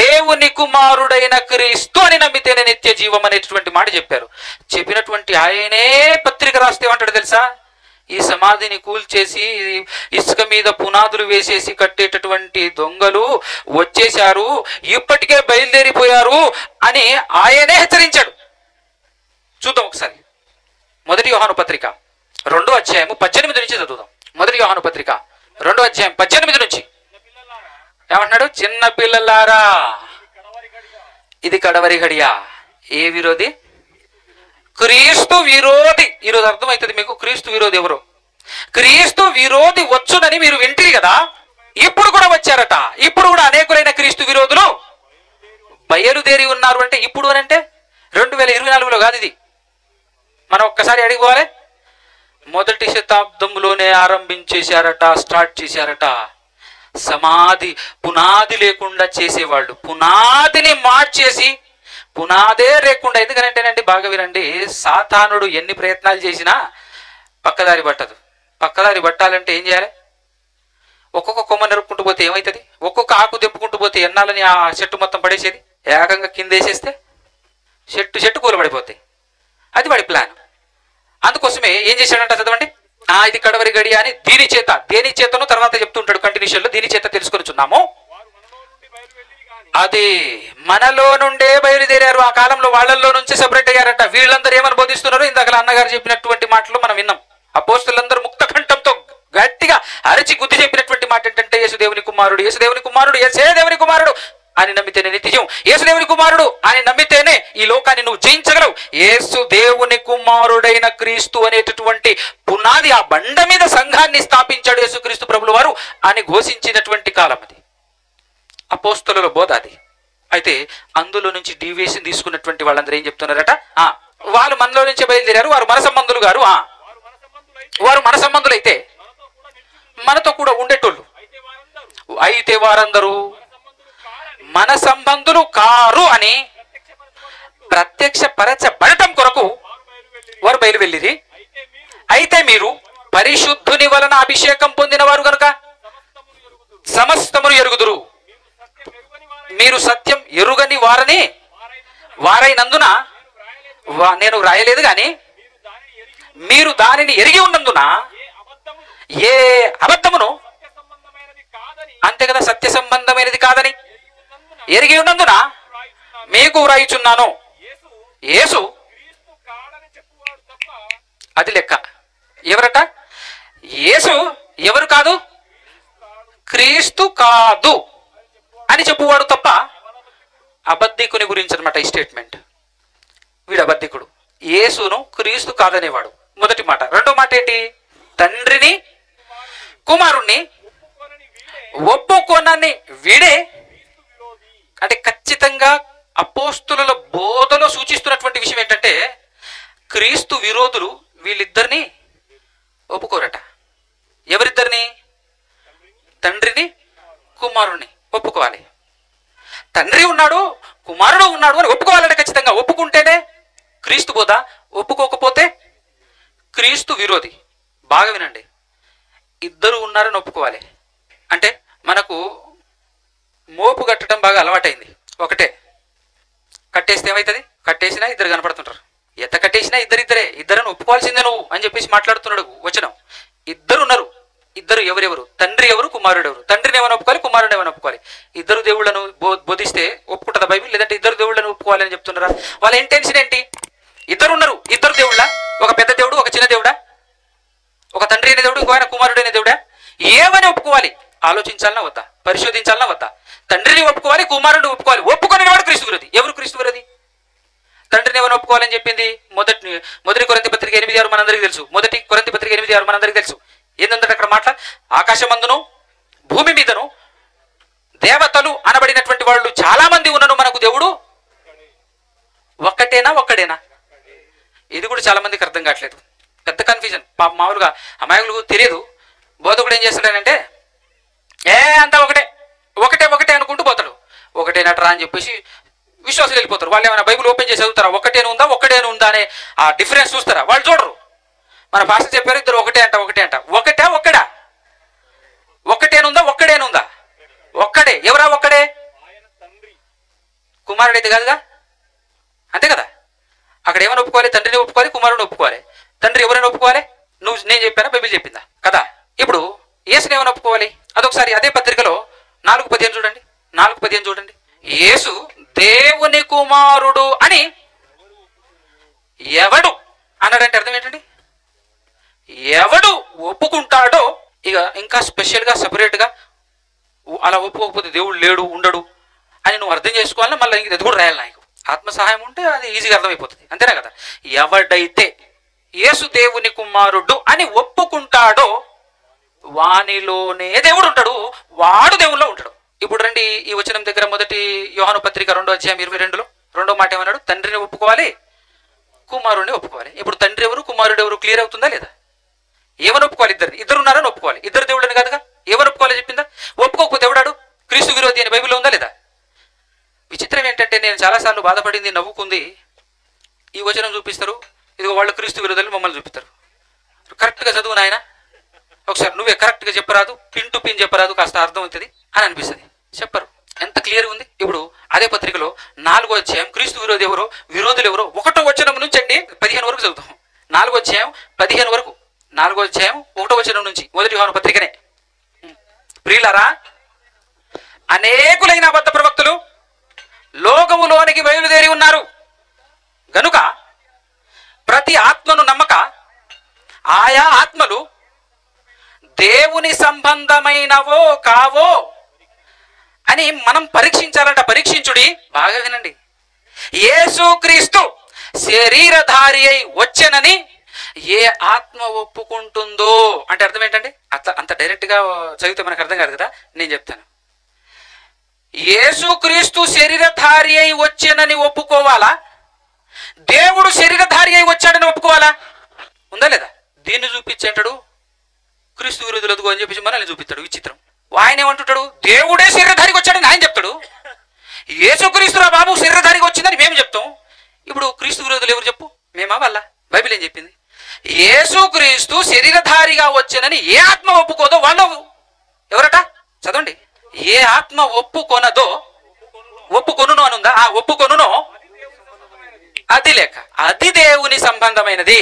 దేవుని కుమారుడైన క్రీస్తు అని నమ్మితేనే నిత్య జీవం అనేటువంటి మాట చెప్పారు. చెప్పినటువంటి ఆయనే పత్రిక రాస్తే ఏమంటాడు తెలుసా? ఈ సమాధిని కూల్చేసి ఇసుక మీద పునాదులు వేసేసి కట్టేటటువంటి దొంగలు వచ్చేశారు, ఇప్పటికే బయలుదేరిపోయారు అని ఆయనే హెచ్చరించాడు. చూద్దాం ఒకసారి. మొదటి యోహాను పత్రిక 2వ అధ్యాయం 18 నుంచి చదువుదాం. మొదటి యోహాను పత్రిక 2వ అధ్యాయం 18 నుంచి ఏమంటున్నాడు? చిన్న పిల్లలారా, ఇది కడవరి గడియ. ఏ విరోధి? క్రీస్తు విరోధి. ఈరోజు అర్థమవుతుంది మీకు క్రీస్తు విరోధి ఎవరు. క్రీస్తు విరోధి వచ్చునని మీరు వింటిరి కదా, ఇప్పుడు కూడా వచ్చారట. ఇప్పుడు కూడా అనేకులైన క్రీస్తు విరోధులు బయలుదేరి ఉన్నారు. అంటే ఇప్పుడు అని అంటే 2024లో కాదు ఇది. మనం ఒక్కసారి అడిగిపోవాలి. మొదటి శతాబ్దంలోనే ఆరంభించేశారట, స్టార్ట్ చేశారట. సమాధి పునాది లేకుండా చేసేవాళ్ళు పునాదిని మార్చేసి, పునాదే లేకుండా. ఎందుకంటేనండి బాగా వినండి, సాతానుడు ఎన్ని ప్రయత్నాలు చేసినా పక్కదారి పట్టదు. పక్కదారి పట్టాలంటే ఏం చేయాలి? ఒక్కొక్క కొమ్మ నరుక్కుంటూ పోతే ఏమవుతుంది? ఒక్కొక్క ఆకు తెంపుకుంటూ పోతే ఎన్నాలని ఆ చెట్టు మొత్తం పడేసేది? ఏకంగా కింద వేసేస్తే చెట్టు కూలబడిపోతాయి. అది వాడి ప్లాన్. అందుకోసమే ఏం చేశాడంట చదవండి. ఇది కడవరి గడియ అని దేని చేతను తర్వాత చెప్తుంటాడు కంటిన్యూషన్ లో. దీని చేత తెలుసుకొనిచున్నాము, అది మనలో నుండే బయలుదేరారు. ఆ కాలంలో వాళ్ళల్లో నుంచి సెపరేట్ అయ్యారంట. వీళ్ళందరూ ఏమని బోధిస్తున్నారు? ఇందాక అన్నగారు చెప్పినటువంటి మాటలు మనం విన్నాం. అపోస్తలులందరూ ముక్త కంఠంతో గట్టిగా అరచి గుద్ది చెప్పినటువంటి మాట ఏంటంటే యేసుదేవుని కుమారుడు, యేసుదేవుని కుమారుడు, యేసే దేవుని కుమారుడు అని నమ్మితేనే నిత్యం, యేసుదేవుని కుమారుడు అని నమ్మితేనే ఈ లోకాన్ని నువ్వు జయించగలవు. యేసు దేవుని కుమారుడైన క్రీస్తు అనేటటువంటి పునాది, ఆ బండ మీద సంఘాన్ని స్థాపించాడు యేసుక్రీస్తు ప్రభుల వారు అని ఘోషించినటువంటి కాలం అది. అపోస్తలుల బోధ అది. అయితే అందులో నుంచి డీవియేషన్ తీసుకున్నటువంటి వాళ్ళందరూ ఏం చెప్తున్నారట? వాళ్ళు మనలో నుంచి బయలుదేరారు, వారు మన సంబంధులు గారు. వారు మన సంబంధులైతే మనతో కూడా ఉండేటోళ్ళు. అయితే వారందరూ మన సంబంధులు కారు అని ప్రత్యక్షపరచబడటం కొరకు వారు బయలువెళ్ళిరి. అయితే మీరు పరిశుద్ధుని వలన అభిషేకం పొందిన వారు కనుక సమస్తమును ఎరుగుదురు. మీరు సత్యం ఎరుగని వారైనందున నేను వ్రాయలేదు, కానీ మీరు దానిని ఎరిగి ఉన్నందున ఏ అబద్ధమును, అంతే కదా, సత్య సంబంధమైనది కాదని ఎరిగి ఉన్నందున మీకు వ్రాయుచున్నాను. యేసు అది లెక్క. ఎవరట? యేసు ఎవరు కాదు? క్రీస్తు కాదు అని చెప్పువాడు తప్ప అబద్ధికుని గురించి అనమాట ఈ స్టేట్మెంట్. వీడు అబద్ధికుడు. యేసును క్రీస్తు కాదనేవాడు మొదటి మాట. రెండో మాట ఏంటి? తండ్రిని కుమారుణ్ణి ఒప్పుకోనని వీడే. అంటే ఖచ్చితంగా అపోస్తుల బోధలో సూచిస్తున్నటువంటి విషయం ఏంటంటే క్రీస్తు విరోధులు వీళ్ళిద్దరిని ఒప్పుకోరట. ఎవరిద్దరిని? తండ్రిని కుమారుణ్ణి ఒప్పుకోవాలి. తండ్రి ఉన్నాడు, కుమారుడు ఉన్నాడు అని ఒప్పుకోవాలంటే ఖచ్చితంగా. ఒప్పుకుంటేనే క్రీస్తు బోధ, ఒప్పుకోకపోతే క్రీస్తు విరోధి. బాగా వినండి, ఇద్దరు ఉన్నారని ఒప్పుకోవాలి. అంటే మనకు మోపు కట్టడం బాగా అలవాటైంది. ఒకటే కట్టేస్తే ఏమవుతుంది? కట్టేసినా ఇద్దరు కనపడుతుంటారు. ఎంత కట్టేసినా ఇద్దరిద్దరే. ఇద్దరని ఒప్పుకోవాల్సిందే నువ్వు అని చెప్పేసి మాట్లాడుతున్నాడు వచనం. ఇద్దరు ఉన్నారు. ఇద్దరు ఎవరెవరు? తండ్రి ఎవరు, కుమారుడు ఎవరు? తండ్రిని ఏమైనా ఒప్పుకోవాలి, కుమారుడు ఏమైనా ఒప్పుకోవాలి. ఇద్దరు దేవుళ్ళను బోధిస్తే ఒప్పుకుంటుందా బైబిల్? లేదంటే ఇద్దరు దేవుళ్ళను ఒప్పుకోవాలని చెప్తున్నారా? వాళ్ళ ఇంటెన్షన్ ఏంటి? ఇద్దరు ఉన్నారు, ఇద్దరు దేవుళ్ళ? ఒక పెద్ద దేవుడు, ఒక చిన్న దేవుడా? ఒక తండ్రి అనే దేవుడు, ఇంకో ఆయన కుమారుడు అనే దేవుడా? ఏమని ఒప్పుకోవాలి? ఆలోచించాలన్నా వద్దా? పరిశోధించాలన్నా వద్దా? తండ్రిని ఒప్పుకోవాలి, కుమారుడిని ఒప్పుకోవాలి. ఒప్పుకునే వాడు క్రీస్తు విరోధి. ఎవరు క్రీస్తు విరోధి? తండ్రిని ఏమైనా ఒప్పుకోవాలని చెప్పింది మొదటి కొరింథీ పత్రిక 8:6 మనందరికీ తెలుసు. మొదటి కొరింథీ పత్రిక 8:6 మనందరికీ తెలుసు. ఏంటంటే అక్కడ మాట, ఆకాశమందును భూమి మీదను దేవతలు అనబడినటువంటి వాళ్ళు చాలా మంది ఉన్నను మనకు దేవుడు ఒక్కడేనా? ఇది కూడా చాలా మందికి అర్థం కావట్లేదు. పెద్ద కన్ఫ్యూజన్. మామూలుగా అమాయకులకు తెలియదు. బోధకుడు ఏం చేస్తాడంటే అంతా ఒకటే అనుకుంటూ పోతాడు. ఒకటేనట్రా అని చెప్పేసి విశ్వాసులు వెళ్ళిపోతారు. వాళ్ళు ఏమైనా బైబిల్ ఓపెన్ చేసి చదువుతారా? ఒక్కటేను ఉందా అనే ఆ డిఫరెన్స్ చూస్తారా? వాళ్ళు చూడరు. మన పాస్టర్ చెప్పారు ఇద్దరు ఒకటే అంట. ఒక్కడా? ఒక్కడేనుందా? ఒక్కడే. ఎవరా ఒక్కడే? కుమారుడు అయితే కాదుగా, అంతే కదా. అక్కడ ఏమైనా ఒప్పుకోవాలి? తండ్రిని ఒప్పుకోవాలి, కుమారుడిని ఒప్పుకోవాలి. తండ్రి ఎవరైనా ఒప్పుకోవాలి? నేను చెప్పానా, బైబిల్ చెప్పిందా కదా? ఇప్పుడు యేసుని ఏమైనా ఒప్పుకోవాలి? అదొకసారి అదే పత్రికలో 4:15 చూడండి. 4:15 చూడండి. యేసు దేవుని కుమారుడు అని ఎవడు అన్నాడంటే అర్థం ఏంటండి? ఎవడు ఒప్పుకుంటాడో, ఇక ఇంకా స్పెషల్గా సపరేట్గా అలా ఒప్పుకోకపోతే దేవుడు లేడు, ఉండడు అని నువ్వు అర్థం చేసుకోవాలని మళ్ళీ ఇది కూడా రాయాలి. నాకు ఆత్మ సహాయం ఉంటే అది ఈజీగా అర్థమైపోతుంది, అంతేనా కదా? ఎవడైతే యేసు దేవుని కుమారుడు అని ఒప్పుకుంటాడో వానిలోనే దేవుడు ఉంటాడు, వాడు దేవుల్లో ఉంటాడు. ఇప్పుడు రండి, ఈ వచనం దగ్గర మొదటి యోహాను పత్రిక 2:22 రెండో మాట ఏమన్నాడు? తండ్రిని ఒప్పుకోవాలి, కుమారుడిని ఒప్పుకోవాలి. ఇప్పుడు తండ్రి ఎవరు, కుమారుడు ఎవరు క్లియర్ అవుతుందా లేదా? ఏమని ఒప్పుకోవాలి? ఇద్దరు ఉన్నారని ఒప్పుకోవాలి. ఇద్దరు దేవుళ్ళని కాదుగా. ఏమని ఒప్పుకోవాలి చెప్పిందా? ఒప్పుకోకపోతే ఎవడాడు? క్రీస్తు విరోధి అని బైబిల్లో ఉందా లేదా? విచిత్రం ఏంటంటే, నేను చాలాసార్లు బాధపడింది, నవ్వుకుంది. ఈ వచనం చూపిస్తారు, ఇదిగో వాళ్ళు క్రీస్తు విరోధులు మమ్మల్ని చూపిస్తారు. కరెక్ట్గా చదువు నాయన, ఒకసారి నువ్వే కరెక్ట్గా చెప్పరాదు, పిన్ టు పిన్ చెప్పరాదు, కాస్త అర్థం అవుతుంది అని అనిపిస్తుంది. చెప్పరు. ఎంత క్లియర్గా ఉంది. ఇప్పుడు అదే పత్రికలో 4వ అధ్యాయం క్రీస్తు విరోధి ఎవరో, విరోధులు ఎవరో 1వ వచనం నుంచి అండి 15 వరకు చదువుతాం. 4వ అధ్యాయం 15 వరకు. 4వ అధ్యాయం 1వ వచనం నుంచి మొదటి యోహాను పత్రికనే. ప్రియులారా, అనేకులైన అబద్ధ ప్రవక్తలు లోకములోనికి బయలుదేరి ఉన్నారు గనుక ప్రతి ఆత్మను నమ్మక ఆయా ఆత్మలు దేవుని సంబంధమైనవో కావో అని మనం పరీక్షించాలంట. పరీక్షించుడి. బాగా వినండి. యేసుక్రీస్తు శరీరధారి అయి వచ్చెనని ఏ ఆత్మ ఒప్పుకుంటుందో అంటే అర్థం ఏంటండి? అంత డైరెక్ట్గా చదివితే మనకు అర్థం కాదు కదా, నేను చెప్తాను. యేసుక్రీస్తు శరీరధారి అయి వచ్చెనని ఒప్పుకోవాలా? దేవుడు శరీరధారి అయి వచ్చాడని ఒప్పుకోవాలా? ఉందా లేదా? దీన్ని చూపించేంటాడు క్రీస్తు విరోధులదుగో అని చెప్పేసి మనల్ని చూపిస్తాడు. విచిత్రం. ఆయన ఏమంటుంటాడు? దేవుడే శరీరధారికి వచ్చాడని ఆయన చెప్తాడు. యేసుక్రీస్తు రా బాబు శరీరధారికి వచ్చిందని మేము చెప్తాం. ఇప్పుడు క్రీస్తు విరోధులు ఎవరు చెప్పు? మేమా వాళ్ళ? బైబిల్ ఏం చెప్పింది? యేసుక్రీస్తు శరీరధారిగా వచ్చానని ఏ ఆత్మ ఒప్పుకోదో వాళ్ళు ఎవరట? చదవండి. ఏ ఆత్మ ఒప్పుకొనదో, ఒప్పుకొనును అనుందా? ఆ ఒప్పుకొనునో అది లేక అది దేవుని సంబంధమైనది.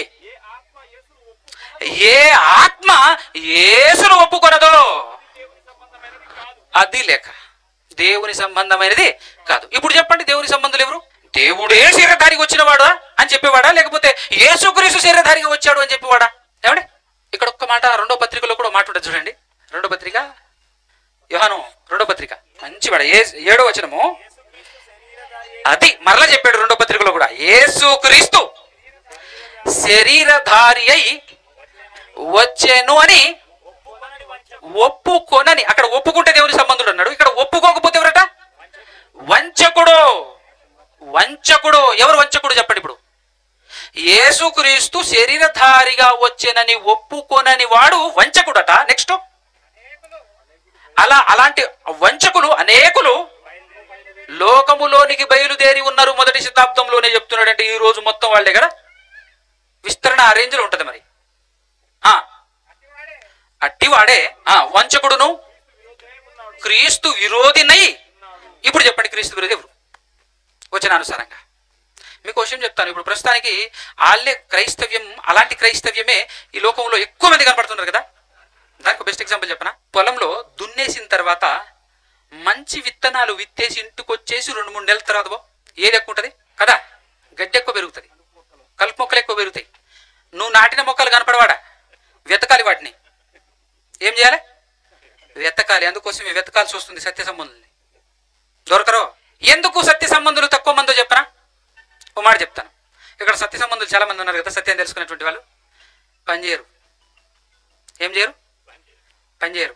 ఏ ఆత్మ యేసును ఒప్పుకొనదో అది లేక దేవుని సంబంధమైనది కాదు. ఇప్పుడు చెప్పండి, దేవుని సంబంధులు ఎవరు? దేవుడే శరీరధారికి వచ్చినవాడా అని చెప్పేవాడా, లేకపోతే యేసుక్రీస్తు శరీరధారిగా వచ్చాడు అని చెప్పేవాడా? ఏమండి, ఇక్కడ ఒక్క మాట 2వ పత్రికలో కూడా మాట ఉంటుంది చూడండి. 2వ పత్రిక యోహాను 2వ పత్రిక మంచివాడ 7వ వచనము. అది మరలా చెప్పాడు 2వ పత్రికలో కూడా. యేసుక్రీస్తు శరీరధారి అయి వచ్చేను అని ఒప్పుకొనని. అక్కడ ఒప్పుకుంటే దేవుని సంబంధుడు అన్నాడు, ఇక్కడ ఒప్పుకోకపోతే ఎవరట? వంచకుడు. ఎవరు వంచకుడు చెప్పండి. ఇప్పుడు యేసుక్రీస్తు శరీరధారిగా వచ్చెనని ఒప్పుకొనని వాడు వంచకుడట. నెక్స్ట్, అలాంటి వంచకులు అనేకులు లోకములోనికి బయలుదేరి ఉన్నారు. మొదటి శతాబ్దంలోనే చెప్తున్నాడంటే ఈ రోజు మొత్తం వాళ్ళ దగ్గర విస్తరణ ఆ రేంజ్లో ఉంటుంది. మరి అట్టివాడే వంచకుడును క్రీస్తు విరోధినై. ఇప్పుడు చెప్పండి, క్రీస్తు విరోధి ఎవరు? వచనానుసారంగా మీకు విషయం చెప్తాను. ఇప్పుడు ప్రస్తుతానికి వాళ్ళే క్రైస్తవ్యం, అలాంటి క్రైస్తవ్యమే ఈ లోకంలో ఎక్కువ మంది కనపడుతున్నారు కదా. దానికి బెస్ట్ ఎగ్జాంపుల్ చెప్పనా? పొలంలో దున్నేసిన తర్వాత మంచి విత్తనాలు విత్తేసి ఇంటికి వచ్చేసి 2-3 నెలల తర్వాత ఏది ఎక్కువ ఉంటుంది కదా, గడ్డి ఎక్కువ పెరుగుతుంది, కలుపు మొక్కలు ఎక్కువ పెరుగుతాయి. నువ్వు నాటిన మొక్కలు కనపడవాడా? వెతకాలి వాటిని. ఏం చేయాలి? వెతకాలి. అందుకోసం వెతకాల్సి వస్తుంది సత్య సంబంధుల్ని. దొరకరు. ఎందుకు సత్య సంబంధులు తక్కువ మందో చెప్పనా? ఓ మాట చెప్తాను. ఇక్కడ సత్య సంబంధులు చాలా మంది ఉన్నారు కదా, సత్యం తెలుసుకునేటువంటి వాళ్ళు. పనిచేయరు. ఏం చేయరు? పనిచేయరు.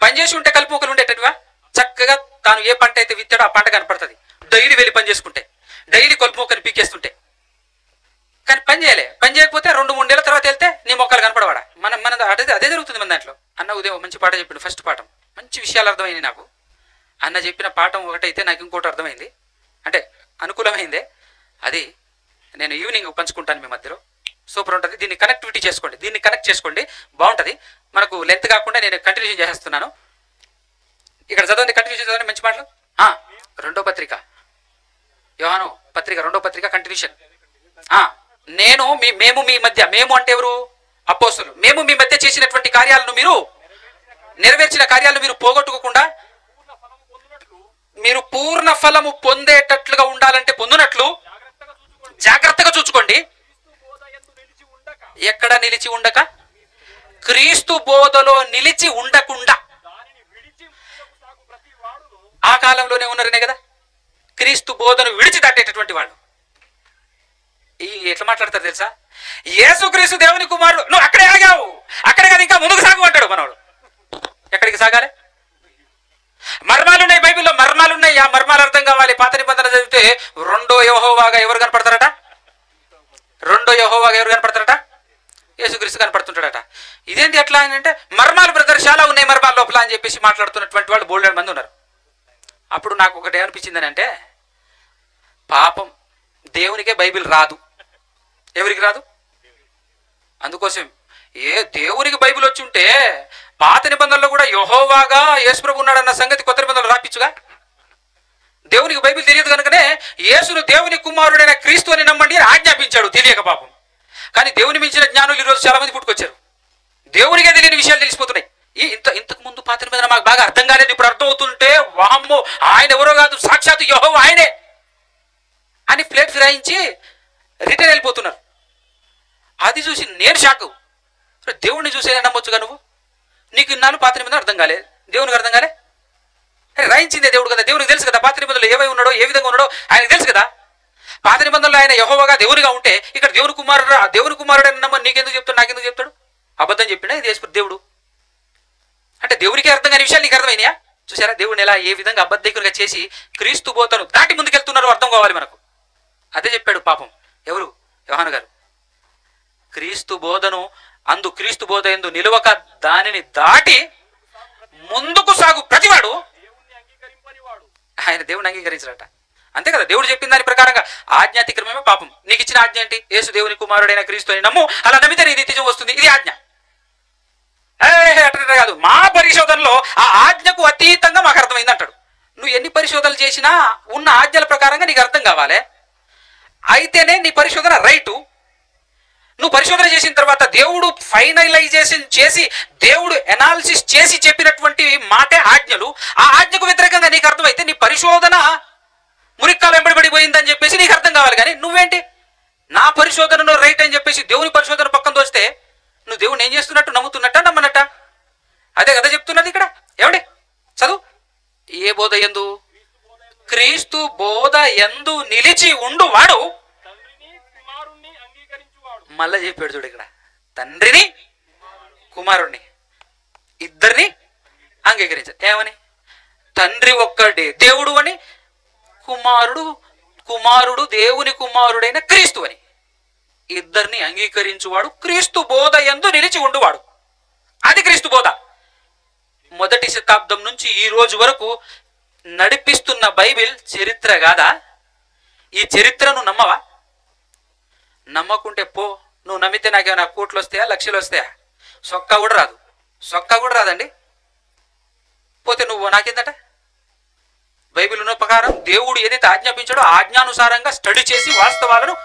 పనిచేసి ఉంటే కలుపు మొక్కలు ఉండేటట్టుగా చక్కగా తాను ఏ పంట అయితే విత్తాడో ఆ పంట కనపడుతుంది. డైలీ వెళ్ళి పని చేసుకుంటే, డైలీ కలుపు మొక్కలు పీకేస్తుంటే. కానీ పని చేయలే. పని చేయకపోతే 2-3 నెలల తర్వాత వెళ్తే నీ మొక్కలు కనపడవాడా? మన అదే జరుగుతుంది మన దాంట్లో. అన్న ఉదయం మంచి పాఠం చెప్పిండు. ఫస్ట్ పాఠం మంచి విషయాలు అర్థమైంది నాకు. అన్న చెప్పిన పాఠం ఒకటైతే నాకు ఇంకోటి అర్థమైంది, అంటే అనుకూలమైందే. అది నేను ఈవినింగ్ పంచుకుంటాను మీ మధ్యలో. సూపర్ ఉంటుంది. దీన్ని కనెక్టివిటీ చేసుకోండి, దీన్ని కనెక్ట్ చేసుకోండి, బాగుంటుంది. మనకు లెంత్ కాకుండా నేను కంటిన్యూషన్ చేసేస్తున్నాను. ఇక్కడ చదవండి, కంటిన్యూషన్ చదవండి, మంచి మాటలు. 2వ పత్రిక, యోహాను పత్రిక 2వ పత్రిక కంటిన్యూషన్. మేము మీ మధ్య, మేము అంటే ఎవరు? అపోస్తలులు. మేము మీ మధ్య చేసినటువంటి కార్యాలను మీరు నెరవేర్చిన కార్యాలను మీరు పోగొట్టుకోకుండా మీరు పూర్ణ ఫలము పొందేటట్లుగా ఉండాలంటే పొందునట్లు జాగ్రత్తగా చూసుకోండి. ఎక్కడ నిలిచి ఉండక, క్రీస్తు బోధలో నిలిచి ఉండకుండా. ఆ కాలంలోనే ఉన్నారనే కదా క్రీస్తు బోధను విడిచి దాటేటటువంటి వాళ్ళు. ఎట్లా మాట్లాడతారు తెలుసా? యేసుక్రీస్తు దేవుని కుమారుడు, నువ్వు అక్కడే ఆగావు, అక్కడే కదా ఇంకా ముందుకు సాగు అంటాడు మనవాడు. ఎక్కడికి సాగాలి? మర్మాలున్నాయి, బైబిల్లో మర్మాలున్నాయి. ఆ మర్మాలు అర్థం కావాలి. పాత నిబంధన చదివితే 2వ యెహోవాగా ఎవరు కనపడతారట? 2వ యెహోవాగా ఎవరు కనపడతారట? యేసుక్రీస్తు కనపడుతుంటాడట. ఇదేంటి ఎట్లా అని అంటే, మర్మాలు బ్రదర్ చాలా ఉన్నాయి మర్మాల లోపల అని చెప్పేసి మాట్లాడుతున్నటువంటి వాళ్ళు బోల్డెడ్ మంది ఉన్నారు. అప్పుడు నాకు ఒకటి ఏమనిపించిందని అంటే, పాపం దేవునికే బైబిల్ రాదు. ఎవరికి రాదు? అందుకోసం దేవునికి బైబిల్ వచ్చి ఉంటే పాత నిబంధనలో కూడా యెహోవాగా యేసుప్రభు ఉన్నాడన్న సంగతి కొత్త నిబంధనలు రాపిచ్చుగా. దేవునికి బైబిల్ తెలియదు కనుకనే యేసును దేవుని కుమారుడైన క్రీస్తు అని నమ్మండి అని ఆజ్ఞాపించాడు, తెలియక పాపం. కానీ దేవుని మించిన జ్ఞానులు ఈరోజు చాలా మంది పుట్టుకొచ్చారు. దేవునికే తెలియని విషయాలు తెలిసిపోతున్నాయి. ఇంతకు ముందు పాత నిబంధన మాకు బాగా అర్థం కాలేదు, ఇప్పుడు అర్థం అవుతుంటే వామ్మో ఆయన ఎవరో కాదు, సాక్షాత్తు యెహోవా ఆయనే అని ప్లేట్ ఫిరాయించి రిటర్న్ వెళ్ళిపోతున్నారు. అది చూసి నేను షాక్. దేవుడిని చూసేలా నమ్మొచ్చుగా నువ్వు? నీకు ఇన్నాళ్ళు పాత నిబంధన అర్థం కాలేదు, దేవునికి అర్థం కాలే. రాయించిందే దేవుడు కదా, దేవునికి తెలుసు కదా పాత నిబంధనలు ఏవై ఉన్నాడో ఏ విధంగా ఉన్నాడో ఆయనకు తెలుసు కదా. పాత నిబంధనలు ఆయన యెహోవాగా దేవునిగా ఉంటే ఇక్కడ దేవుని కుమారుడు అని నమ్మ నీకెందుకు చెప్తాడు, నాకెందుకు చెప్తాడు? అబద్ధం చెప్పిండా ఇది దేవుడు అంటే? దేవునికి అర్థం కాని విషయాలు నీకు అర్థమైనాయా? చూసారా దేవుడిని ఎలా ఏ విధంగా అబద్ధికునిగా చేసి క్రీస్తు బోధను దాటి ముందుకెళ్తున్నారో అర్థం కావాలి మనకు. అదే చెప్పాడు పాపం ఎవరు? యోహాను గారు. క్రీస్తు బోధను క్రీస్తు బోధ ఎందు నిలవక దానిని దాటి ముందుకు సాగు ప్రతివాడు ఆయన దేవుని అంగీకరించడట. అంతే కదా, దేవుడు చెప్పిన దాని ప్రకారంగా ఆజ్ఞాతిక్రమమే పాపం. నీకు ఇచ్చిన ఆజ్ఞ ఏంటి? యేసు దేవుని కుమారుడైన క్రీస్తు అని నమ్ము, అలా నమ్మితే నీ నిత్యం వస్తుంది. ఇది ఆజ్ఞ. అట్లా కాదు, మా పరిశోధనలో ఆ ఆజ్ఞకు అతీతంగా మాకు అర్థమైంది అంటాడు. నువ్వు ఎన్ని పరిశోధనలు చేసినా ఉన్న ఆజ్ఞల ప్రకారంగా నీకు అర్థం కావాలి, అయితేనే నీ పరిశోధన రైటు. నువ్వు పరిశోధన చేసిన తర్వాత దేవుడు ఫైనలైజేషన్ చేసి దేవుడు ఎనాలిసిస్ చేసి చెప్పినటువంటి మాటే ఆజ్ఞలు. ఆ ఆజ్ఞకు వ్యతిరేకంగా నీకు అర్థమైతే నీ పరిశోధన మురిక్కాలు వెంబడిపడిపోయిందని చెప్పేసి నీకు అర్థం కావాలి. కానీ నువ్వేంటి నా పరిశోధనలో రైట్ అని చెప్పేసి దేవుని పరిశోధన పక్కన దోస్తే నువ్వు దేవుడిని ఏం చేస్తున్నట్టు? నమ్ముతున్నట్ట నమ్మనట్ట? అదే కదా చెప్తున్నది ఇక్కడ. ఏమండి చదువు. ఏ బోధ యందు? క్రీస్తు బోధ యందు నిలిచి ఉండు వాడు. మళ్ళా చెప్పాడు చూడు ఇక్కడ, తండ్రిని కుమారుణ్ణి ఇద్దరిని అంగీకరించారు. ఏమని? తండ్రి ఒక్కడే దేవుడు అని, కుమారుడు దేవుని కుమారుడైన క్రీస్తు అని. ఇద్దరిని అంగీకరించువాడు క్రీస్తు బోధ యందు నిలిచి ఉండువాడు. అది క్రీస్తు బోధ. మొదటి శతాబ్దం నుంచి ఈ రోజు వరకు నడిపిస్తున్న బైబిల్ చరిత్ర కాదా? ఈ చరిత్రను నమ్మవా? నమ్మకుంటే పో. నువ్వు నమ్మితే నాకేమైనా కోట్లు వస్తాయా, లక్షలు వస్తాయా? సొక్కా కూడా రాదు. సొక్కా కూడా రాదండి. పోతే నువ్వు నాకేందట? బైబిల్ ఉన్న ప్రకారం దేవుడు ఏదైతే ఆజ్ఞాపించాడో ఆజ్ఞానుసారంగా స్టడీ చేసి వాస్తవాలను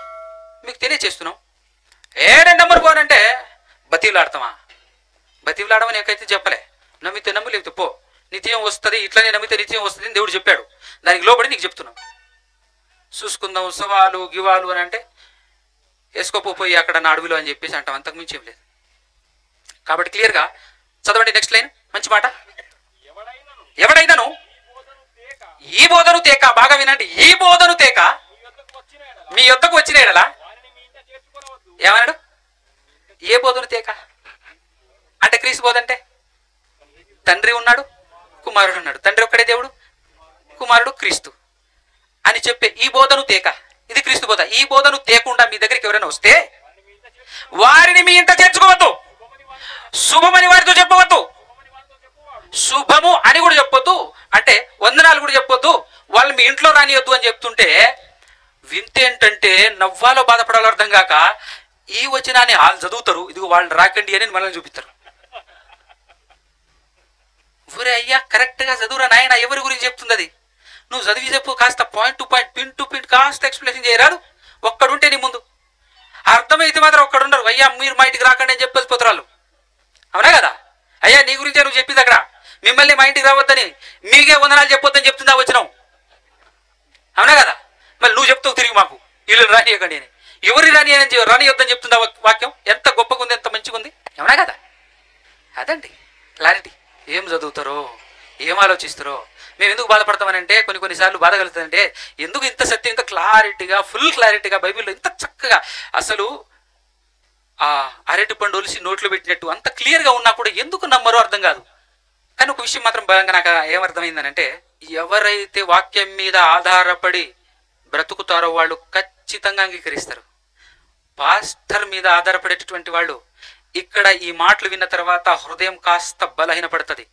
మీకు తెలియచేస్తున్నాం. ఏడే నెంబర్ పోనంటే బతిలాడతామా? బతిలాడమని ఎక్కడైతే చెప్పలే. నమ్మితే నమ్ము, లేకపోతే పో. నిత్యం వస్తుంది, ఇట్లనే నమ్మితే నిత్యం వస్తుంది అని దేవుడు చెప్పాడు. దానికి లోబడి నీకు చెప్తున్నాం. చూసుకుందాం ఉత్సవాలు గివాలు అని అంటే వేసుకోపోయి అక్కడ నా అడవిలో అని చెప్పేసి అంటాం. అంతకు మించి ఏం లేదు. కాబట్టి క్లియర్గా చదవండి. నెక్స్ట్ లైన్ మంచి మాట. ఎవడైనాను ఈ బోధను తేక, బాగా వినండి, ఈ బోధను తేక మీ యొద్దకు వచ్చిన ఎడల ఏమన్నాడు? ఏ బోధను తేక అంటే క్రీస్తు బోధ అంటే తండ్రి ఉన్నాడు, కుమారుడు ఉన్నాడు. తండ్రి ఒక్కడే దేవుడు, కుమారుడు క్రీస్తు అని చెప్పే ఈ బోధను తేక, ఇది క్రీస్తు బోధ. ఈ బోధను తేకుండా మీ దగ్గరికి ఎవరైనా వస్తే వారిని మీ ఇంట చేర్చుకోవద్దు. శుభమని వారితో చెప్పవద్దు. శుభము అని కూడా చెప్పొద్దు, అంటే వందనాలు కూడా చెప్పొద్దు. వాళ్ళు మీ ఇంట్లో రానియొద్దు అని చెప్తుంటే వింతేంటంటే నవ్వాలో బాధపడాలో అర్థం కాక ఈ వచనాన్ని వాళ్ళు చదువుతారు, ఇదిగో వాళ్ళు రాకండి అని మనల్ని చూపిస్తారు. ఊరే అయ్యా కరెక్ట్గా చదువురా నాయన, ఎవరి గురించి చెప్తుంది అది? నువ్వు చదివి చెప్పు, కాస్త point to point, pin to pin కాస్త ఎక్స్ప్లెనేషన్ చేయరాదు. ఒక్కడుంటే నీ ముందు అర్థమైతే మాత్రం ఒక్కడున్నారు. అయ్యా మీరు మా ఇంటికి రాకండి అని చెప్పేసి పోతురాళ్ళు. అవునా కదా? అయ్యా నీ గురించే నువ్వు చెప్పింది అక్కడ, మిమ్మల్ని మా ఇంటికి రావద్దని, మీకే వందనాలు చెప్పొద్దని చెప్తుందా వచ్చినావు. అవునా కదా? మళ్ళీ నువ్వు చెప్తావు తిరిగి మాకు వీళ్ళు రానియకండి అని. ఎవరి రానియొద్దని చెప్తుందా వాక్యం? ఎంత గొప్పగా ఉంది, ఎంత మంచిగా ఉంది. అవునా కదా? అదండి క్లారిటీ. ఏం చదువుతారో, ఏం ఆలోచిస్తారో. మేము ఎందుకు బాధపడతామనంటే కొన్నిసార్లు బాధ కలుగుతుందంటే ఎందుకు ఇంత సత్యం, ఇంత క్లారిటీగా, ఫుల్ క్లారిటీగా బైబిల్లో ఇంత చక్కగా అసలు ఆ అరటి పండు ఒలిసి నోట్లో పెట్టినట్టు అంత క్లియర్గా ఉన్నా కూడా ఎందుకు నమ్మరో అర్థం కాదు. కానీ ఒక విషయం మాత్రం బలంగా నాకు ఏమర్థమైందనంటే, ఎవరైతే వాక్యం మీద ఆధారపడి బ్రతుకుతారో వాళ్ళు ఖచ్చితంగా అంగీకరిస్తారు. పాస్టర్ మీద ఆధారపడేటటువంటి వాళ్ళు ఇక్కడ ఈ మాటలు విన్న తర్వాత హృదయం కాస్త బలహీనపడుతుంది.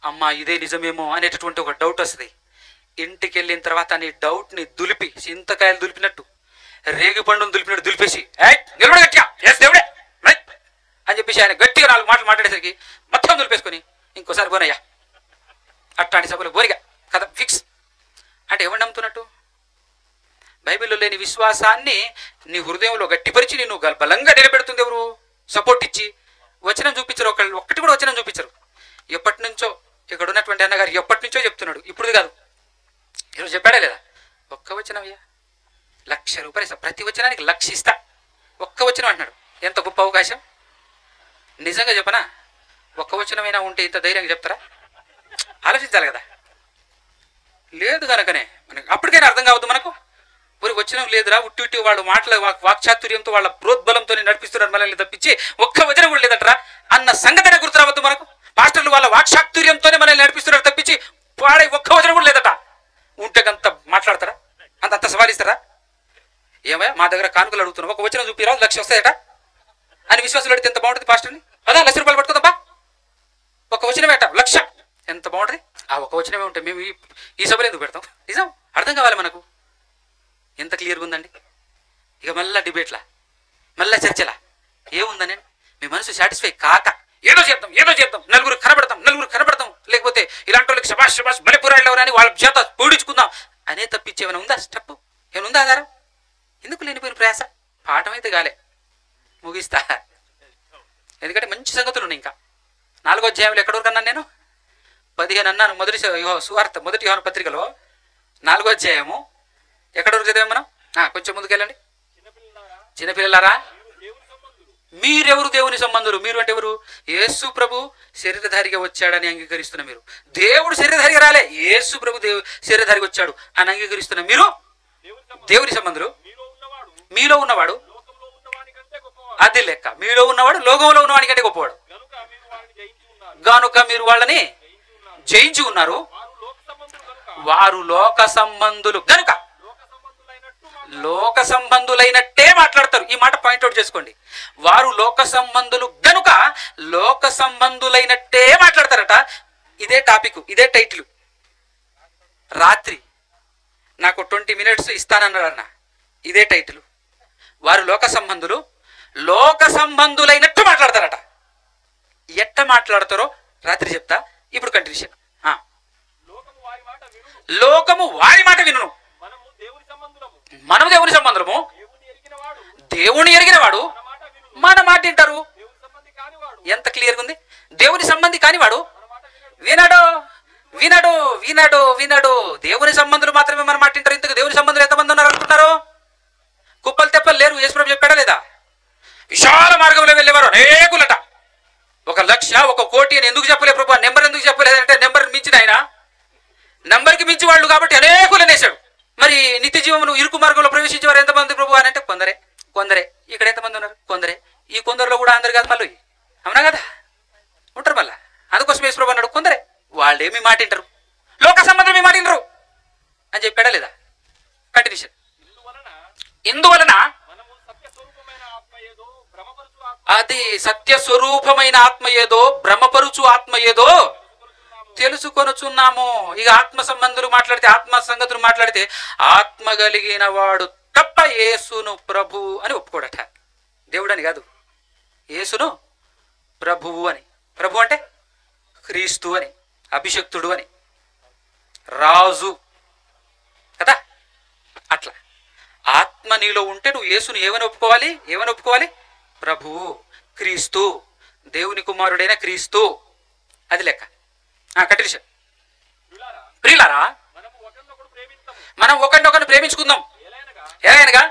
అమ్మా ఇదే నిజమేమో అనేటటువంటి ఒక డౌట్ వస్తుంది. ఇంటికి వెళ్ళిన తర్వాత నీ డౌట్ని దులిపి, చింతకాయలు దులిపినట్టు, రేగి పండును దులిపినట్టు దులిపేసి నిలబడి గట్టిగా ఎస్ దేవుడే అని చెప్పేసి ఆయన గట్టిగా 4 మాటలు మాట్లాడేసరికి మొత్తం దులిపేసుకొని ఇంకోసారి పోనయ్యా అట్లాంటి సభలు బోరిగా కదా ఫిక్స్ అంటే ఎవరు నమ్ముతున్నట్టు? బైబిల్లో లేని విశ్వాసాన్ని నీ హృదయంలో గట్టిపరిచి నేను బలంగా నిలబెడుతుంది ఎవరు? సపోర్ట్ ఇచ్చి వచనం చూపించరు. ఒక్కటి కూడా వచనం చూపించరు. ఎప్పటి నుంచో ఇక్కడ ఉన్నటువంటి అన్నగారు ఎప్పటి నుంచో చెప్తున్నాడు, ఇప్పుడు కాదు, ఈరోజు చెప్పాడా లేదా? ఒక్క వచనం అయ్యా ₹1,00,000 ఇస్తా, ప్రతి వచనానికి 1,00,000 ఇస్తా, ఒక్క వచనం అంటున్నాడు. ఎంత గొప్ప అవకాశం. నిజంగా చెప్పనా? ఒక్క వచనమైనా ఉంటే ఇంత ధైర్యంగా చెప్తారా? ఆలోచించాలి కదా. లేదు కనుకనే మనకి అప్పటికైనా అర్థం కావద్దు మనకు. ఊరి వచనం లేదురా, ఉట్టి వాళ్ళు మాటల వాక్చాతుర్యంతో వాళ్ళ ప్రోద్బలంతో నడిపిస్తున్నారు మనల్ని తప్పించి ఒక్క వచనం కూడా లేదట్రా అన్న సంగతినే గుర్తు రావద్దు మనకు. మాస్టర్లు వాళ్ళ వాక్చాతుర్యంతోనే మనల్ని నడిపిస్తున్నారు తప్పించి వాడే ఒక్క వచనం కూడా లేదట. ఉంటే అంత మాట్లాడతారా? అంత సవాలిస్తారా? ఏమయ్యా మా దగ్గర కానుకలు అడుగుతున్నాం, ఒక వచనం చూపిరా 1,00,000 వస్తాయట అని విశ్వాసం అడిగితే ఎంత బాగుంటుంది పాస్టర్ని. అదా ₹1,00,000 పట్టుకుందాం, ఒక వచనం పెట్ట 1,00,000 ఎంత బాగుంటుంది. ఆ ఒక వచనమే ఉంటే మేము ఈ సభలు ఎందుకు పెడతాం? నిజం అర్థం కావాలి మనకు. ఎంత క్లియర్గా ఉందండి. ఇక మళ్ళీ డిబేట్లా, మళ్ళీ చర్చలా ఏముందని మీ మనసు సాటిస్ఫై కాక ఏదో చేద్దాం, నలుగురు కనబడతాం, లేకపోతే ఇలాంటి వాళ్ళకి శబాష్ బలిపురాళ్ళు ఎవరని వాళ్ళ చేత పూడించుకుందాం అనే తప్పించి ఏమైనా ఉందా? స్టెప్ ఏమైనా ఉందా? ఆధారం? ఎందుకు లేనిపోయిన ప్రయాస? పాఠం అయితే గాలే, ముగిస్తా. ఎందుకంటే మంచి సంగతులు ఉన్నాయి. ఇంకా 4వ అధ్యాయంలో ఎక్కడి వరకు అన్నాను నేను? 15 అన్నాను. మొదటి సువార్త, మొదటి యోహాను పత్రికలో 4వ అధ్యాయము ఎక్కడి వరకు చదివాం మనం? కొంచెం ముందుకెళ్ళండి. చిన్నపిల్లలారా మీరెవరు దేవుని సంబంధులు? మీరు అంటే ఎవరు? యేసు ప్రభు శరీరధారిగా వచ్చాడని అంగీకరిస్తున్న మీరు. దేవుడు శరీరధారిగా రాలే, యేసు ప్రభు శరీరధారిగా వచ్చాడు అని అంగీకరిస్తున్న మీరు దేవుని సంబంధులు. మీలో ఉన్నవాడు అది లెక్క, మీలో ఉన్నవాడు లోకంలో ఉన్నవాడి కంటే గొప్పవాడు గనుక మీరు వాళ్ళని జయించి ఉన్నారు. వారు లోక సంబంధులు గనుక లోక సంబంధులైనట్టే మాట్లాడతారు. ఈ మాట పాయింట్అవుట్ చేసుకోండి. వారు లోక సంబంధులు గనుక లోక సంబంధులైనట్టే మాట్లాడతారట. ఇదే టాపిక్, ఇదే టైటిల్. రాత్రి నాకు 20 minutes ఇస్తానన్నాడన్న, ఇదే టైటిల్. వారు లోక సంబంధులైనట్టు మాట్లాడతారట. ఎట్ట మాట్లాడతారో రాత్రి చెప్తా. ఇప్పుడు కంటిన్యూషన్. లోకము వారి మాట వినును, మనము దేవుని సంబంధులము. దేవుని ఎరిగిన వాడు మన మాట వింటారు. ఎంత క్లియర్గా ఉంది. దేవుని సంబంధి కానివాడు వినడు వినడు వినడు వినడు. దేవుని సంబంధులు మాత్రమే మన మాట వింటారు. ఇంతకు దేవుని సంబంధులు ఎంతమంది ఉన్నారు అనుకుంటున్నారు? కుప్పలు తెప్పలు లేరు. యేసుప్రభు చెప్పాడా లేదా? విశాల మార్గంలో వెళ్ళేవారు అనేకులట. 1,00,000 1,00,00,000 అని ఎందుకు చెప్పలే ప్రభు? నెంబర్ ఎందుకు చెప్పలేదంటే నెంబర్ మించిన ఆయన, నెంబర్కి మించి వాళ్ళు కాబట్టి అనేకులు అనేసాడు. మరి నిత్య జీవమును ఇరుకు మార్గంలో ప్రవేశించేవారు ఎంతమంది ప్రభు అని అంటే కొందరే. ఇక్కడ ఎంతమంది ఉన్నారు? కొందరే. ఈ కొందరిలో కూడా అందరు కాదు మళ్ళీ, అవునా కదా? ఉంటారు మళ్ళా. అందుకోసం యేసు ప్రభు అన్నాడు కొందరే. వాళ్ళేమి మాట వింటారు, లోక సంబంధం మాట వినరు అని చెప్పాడా లేదా? కంటిన్యూషన్. ఇందువలన అది సత్య స్వరూపమైన ఆత్మ ఏదో భ్రమపరుచు ఆత్మ ఏదో తెలుసుకొనుచున్నాము. ఇక ఆత్మ సంబంధులు మాట్లాడితే, ఆత్మ సంగతులు మాట్లాడితే ఆత్మ కలిగిన వాడు తప్ప యేసును ప్రభు అని ఒప్పుకోడట. దేవుడు అని కాదు, యేసును ప్రభువు అని. ప్రభు అంటే క్రీస్తు అని, అభిషక్తుడు అని, రాజు కదా. అట్లా ఆత్మ నీలో ఉంటే నువ్వు యేసును ఏమని ఒప్పుకోవాలి? ప్రభువు, క్రీస్తు, దేవుని కుమారుడైన క్రీస్తు. అది లెక్క. కంటిన్యూషన్. ప్రియులారా, మనం ఒకరినొకరిని ప్రేమించుకుందాం. ఎలాగనగా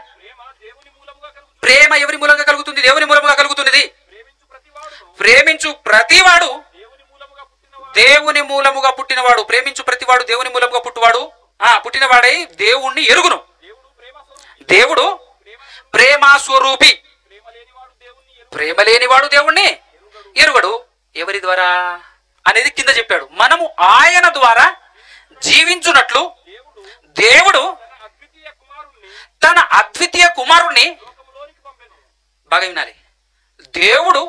ప్రేమ ఎవరి మూలంగా కలుగుతుంది? దేవుని మూలంగా కలుగుతున్నది. ప్రేమించు ప్రతివాడు దేవుని మూలముగా పుట్టినవాడు. ప్రేమించు ప్రతివాడు దేవుని మూలముగా పుట్టినవాడై దేవుణ్ణి ఎరుగును. దేవుడు ప్రేమ స్వరూపి. ప్రేమ లేనివాడు దేవుణ్ణి ఎరుగడు. ఎవరి ద్వారా అనేది కింద చెప్పాడు. మనము ఆయన ద్వారా జీవించున్నట్లు దేవుడు తన అద్వితీయ కుమారుణ్ణి, బాగా వినాలి, దేవుడు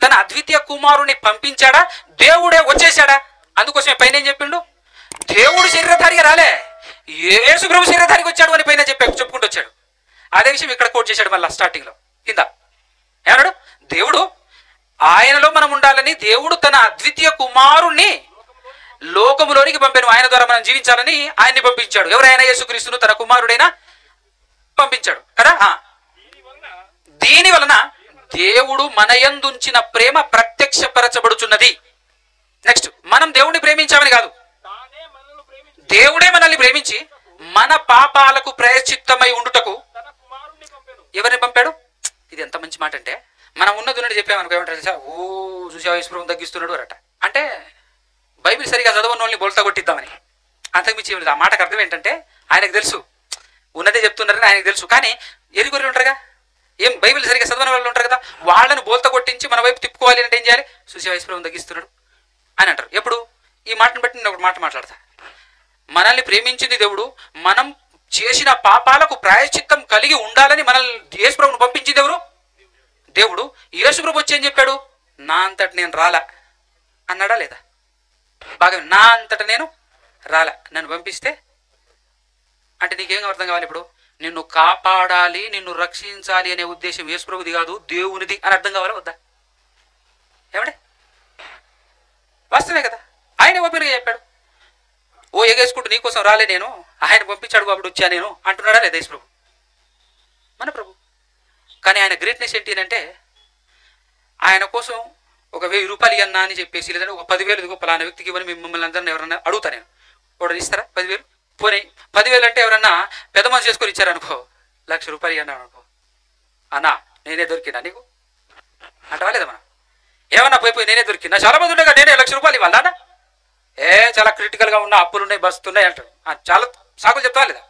తన అద్వితీయ కుమారుని పంపించాడా? దేవుడే వచ్చేసాడా? అందుకోసమే పైన ఏం చెప్పిండు? దేవుడు శరీరధారిగా రాలే, యేసు ప్రభు శరీరధారికి వచ్చాడు అని పైన చెప్పుకుంటూ వచ్చాడు. అదే విషయం ఇక్కడ కోట్ చేశాడు మళ్ళీ స్టార్టింగ్ లో. కింద ఏమన్నాడు? దేవుడు ఆయనలో మనం ఉండాలని దేవుడు తన అద్వితీయ కుమారుణ్ణి లోకములోనికి పంపాను. ఆయన ద్వారా మనం జీవించాలని ఆయన్ని పంపించాడు. ఎవరైనా యేసుక్రీస్తును తన కుమారుడైనా పంపించాడు కదా. దీని వలన దేవుడు మన యందుంచిన ప్రేమ ప్రత్యక్షపరచబడుచున్నది. నెక్స్ట్, మనం దేవుడిని ప్రేమించామని కాదు, దేవుడే మనల్ని ప్రేమించి మన పాపాలకు ప్రాయశ్చిత్తమై ఉండుటకు ఎవరిని పంపాడు? ఇది ఎంత మంచి మాట అంటే, మనం ఉన్నది ఉన్నట్టు చెప్పామనుకో ఏమంటారు తెలుసా? ఓ చూసావా యేసు ప్రభువుని తగ్గిస్తున్నాడు అరట. అంటే బైబిల్ సరిగా చదవని వాళ్ళని బోల్తా కొట్టిద్దామని. అంతకుమించి ఏమి లేదు. ఆ మాటకు అర్థం ఏంటంటే ఆయనకు తెలుసు, ఉన్నదే చెప్తున్నారని ఆయనకు తెలుసు. కానీ ఎరుగురు ఉంటారుగా, ఏం బైబిల్ సరిగా చదవని వాళ్ళు ఉంటారు కదా, వాళ్ళని బోల్తా కొట్టించి మన వైపు తిప్పుకోవాలి అంటే ఏం చేయాలి? చూసావా యేసు ప్రభువుని తగ్గిస్తున్నాడు అని అంటారు. ఎప్పుడు? ఈ మాటను బట్టి నేను ఒక మాట మాట్లాడతా. మనల్ని ప్రేమించింది దేవుడు, మనం చేసిన పాపాలకు ప్రాయశ్చిత్తం కలిగి ఉండాలని మనల్ని యేసు ప్రభువును పంపించింది ఎవరు? దేవుడు. యేసు ప్రభు వచ్చి ఏం చెప్పాడు? నా అంతట నేను రాలా అన్నాడా లేదా? బాగా, నా అంతట నేను రాలా, నన్ను పంపిస్తే అంటే నీకేం అర్థం కావాలి? ఇప్పుడు నిన్ను కాపాడాలి, నిన్ను రక్షించాలి అనే ఉద్దేశం యేసు ప్రభుది కాదు, దేవునిది అని అర్థం కావాలా వద్దా? ఏమంటే వాస్తవే కదా. ఆయన ఓపెన్గా చెప్పాడు. ఓ ఎగేసుకుంటూ నీకోసం రాలే నేను, ఆయన పంపించాడు కాబట్టి వచ్చా నేను అంటున్నాడా లేదా యేసు ప్రభు? మన ప్రభు. కానీ ఆయన గ్రేట్నెస్ ఏంటి అంటే, ఆయన కోసం ఒక 1000 రూపాయలు ఇవ్వన్నా అని చెప్పేసి, లేదంటే ఒక 10,000 ఇదిగో పలానా వ్యక్తికి ఇవ్వని మిమ్మల్ని అందరిని ఎవరన్నా అడుగుతా నేను, వాడు ఇస్తారా 10,000? పోనీ 10,000 అంటే ఎవరన్నా పెద్ద మనసు చేసుకొని ఇచ్చారనుకో, 1,00,000 రూపాయలు ఇవ్వన్నా అనుకో, అన్నా నేనే దొరికినా నీకు అంటవా లేదా? మనం ఏమన్నా పోయిపోయి నేనే దొరికినా, చాలా మంది ఉండగా నేనే 1,00,000 రూపాయలు ఇవ్వాలా? చాలా క్రిటికల్గా ఉన్న అప్పులున్నాయి, బస్తున్నాయి అంటాడు. చాలా సాకులు చెప్తావా లేదా?